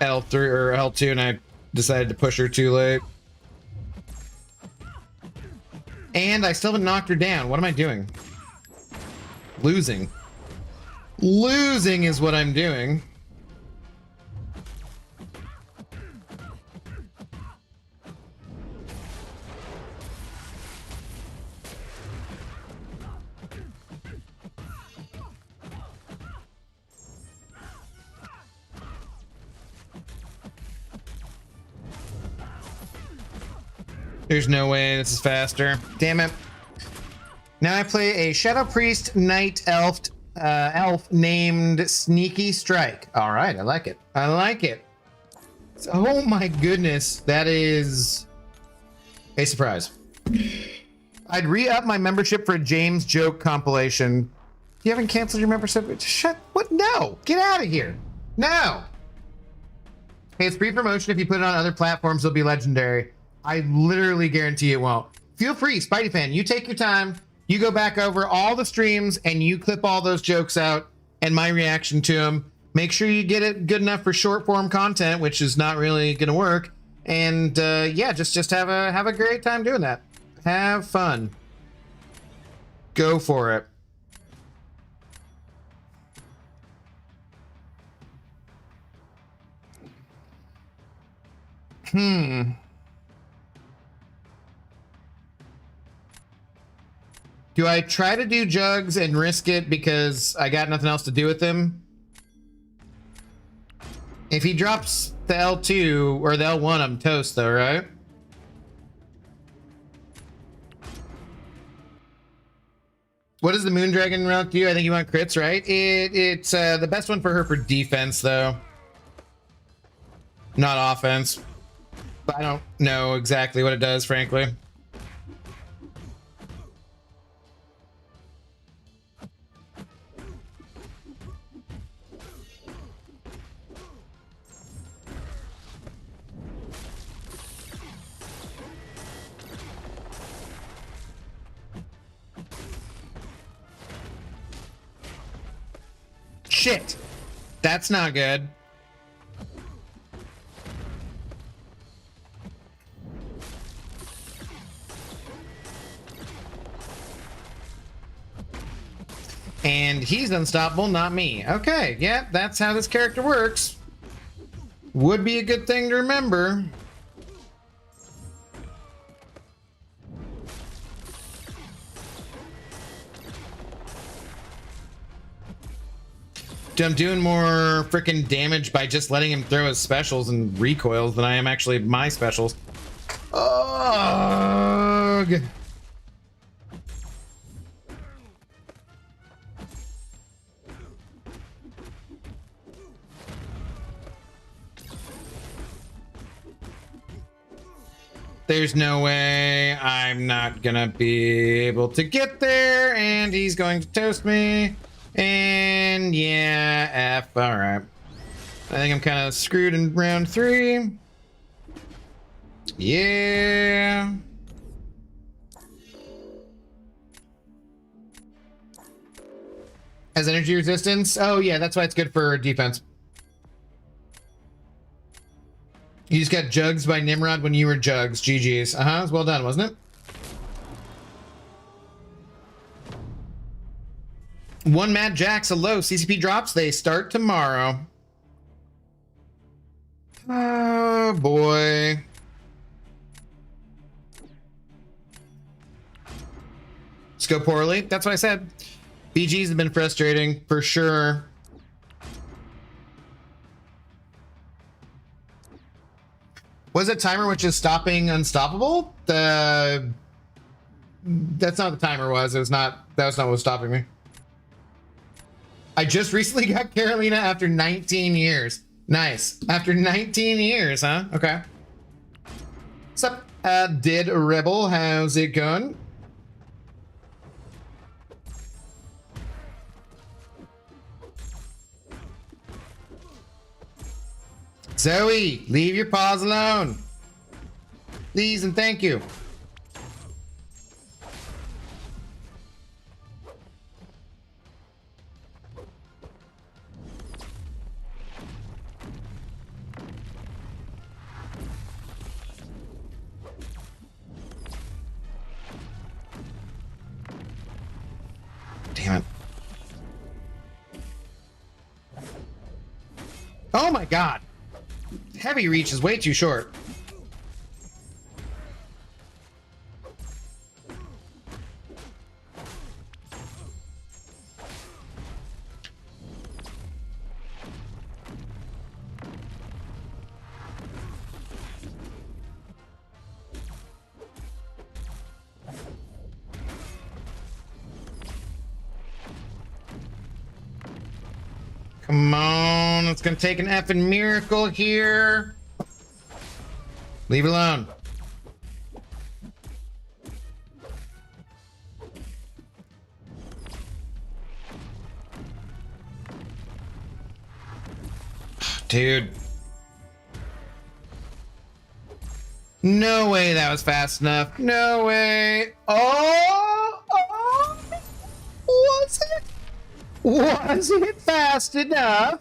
L3 or L2, and I decided to push her too late. And I still haven't knocked her down. What am I doing? Losing. Losing is what I'm doing. There's no way this is faster. Damn it. Now I play a Shadow Priest Knight elf named Sneaky Strike. All right, I like it. I like it. Oh my goodness, that is a surprise. I'd re-up my membership for a James joke compilation. You haven't canceled your membership? Shut, what? No, get out of here. No. Hey, it's free promotion. If you put it on other platforms, it'll be legendary. I literally guarantee it won't. Feel free, Spidey fan, you take your time. You go back over all the streams and you clip all those jokes out and my reaction to them. Make sure you get it good enough for short form content, which is not really gonna work. And yeah, just have a great time doing that. Have fun. Go for it. Do I try to do jugs and risk it because I got nothing else to do with him? If he drops the L2 or the L1, I'm toast though, right? What does the Moondragon route do? I think you want crits, right? It's the best one for her for defense though. Not offense. But I don't know exactly what it does, frankly. Shit, that's not good. And he's unstoppable, not me. Okay, yeah, that's how this character works. Would be a good thing to remember. I'm doing more freaking damage by just letting him throw his specials and recoils than I am actually my specials. Ugh. There's no way I'm not gonna be able to get there, and he's going to toast me. And yeah, F, all right. I think I'm kind of screwed in round 3. Yeah. Has energy resistance? Oh yeah, that's why it's good for defense. You just got jugs by Nimrod when you were jugs. GG's. Uh-huh, it was well done, wasn't it? One Mad Jack's hello. CCP drops, they start tomorrow. Oh boy. Let's go poorly. That's what I said. BGs have been frustrating for sure. Was it timer which is stopping unstoppable? That's not the timer was. It was not. That was not what was stopping me. I just recently got Carolina after 19 years. Nice. After 19 years, huh? Okay. What's up, Did Rebel? How's it going? Zoe, leave your paws alone. Please and thank you. Damn it. Oh my god. Heavy reach is way too short. Come on, it's gonna take an effing miracle here. Leave it alone. Dude. No way that was fast enough. No way. Oh, was it? Was it fast enough?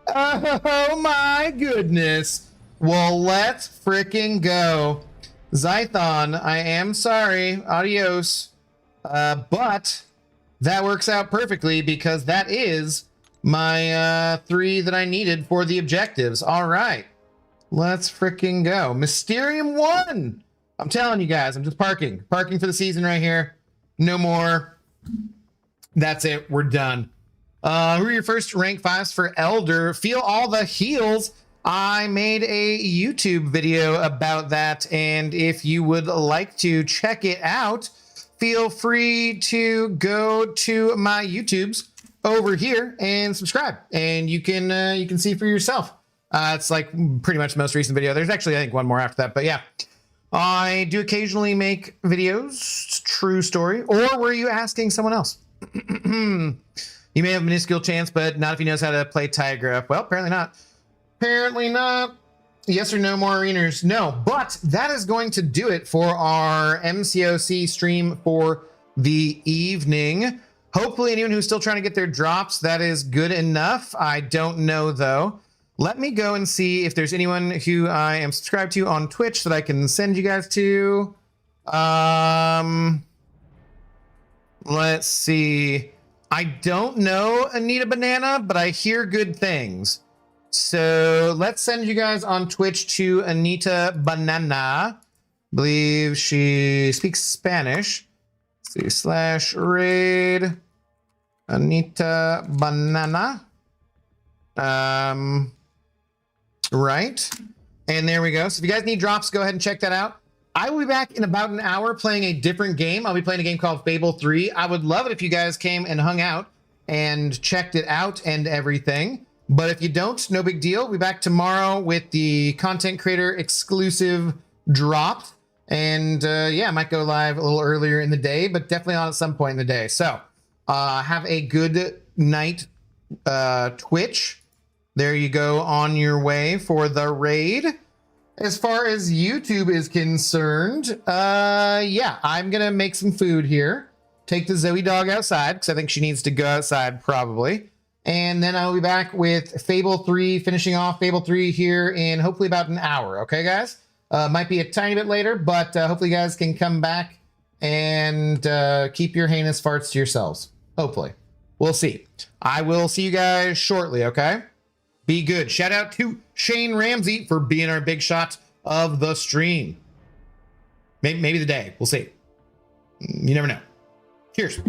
Oh my goodness. Well, let's frickin' go. Zython, I am sorry. Adios. But that works out perfectly because that is my 3 that I needed for the objectives. All right. Let's frickin' go. Mysterium 1. I'm telling you guys, I'm just parking. Parking for the season right here. No more. That's it. We're done. Who are your first rank 5s for Elder? Feel all the heals. I made a YouTube video about that, and if you would like to check it out, feel free to go to my YouTubes over here and subscribe, and you can see for yourself. It's like pretty much the most recent video. There's actually, I think, one more after that, but yeah. I do occasionally make videos, true story, or were you asking someone else? You may have a minuscule chance, but not if he knows how to play Tigra. Well, apparently not. Apparently not. Yes or no more areners? No, but that is going to do it for our MCOC stream for the evening. Hopefully anyone who's still trying to get their drops, that is good enough. I don't know though. Let me go and see if there's anyone who I am subscribed to on Twitch that I can send you guys to. Let's see. I don't know Anita Banana, but I hear good things. So let's send you guys on Twitch to Anita Banana. I believe she speaks Spanish. Let's see, /raid Anita Banana. Right. And there we go. So if you guys need drops, go ahead and check that out. I will be back in about an hour playing a different game. I'll be playing a game called Fable 3. I would love it if you guys came and hung out and checked it out and everything. But if you don't, no big deal. We'll be back tomorrow with the content creator exclusive drop. And yeah, I might go live a little earlier in the day, but definitely on at some point in the day. So have a good night, Twitch. There you go on your way for the raid. As far as YouTube is concerned, yeah, I'm going to make some food here. Take the Zoe dog outside because I think she needs to go outside probably. And then I'll be back with Fable 3, finishing off Fable 3 here in hopefully about an hour. Okay, guys? Might be a tiny bit later, but hopefully you guys can come back and keep your heinous farts to yourselves. Hopefully. We'll see. I will see you guys shortly, okay? Be good. Shout out to Shane Ramsey for being our big shot of the stream. Maybe the day. We'll see. You never know. Cheers.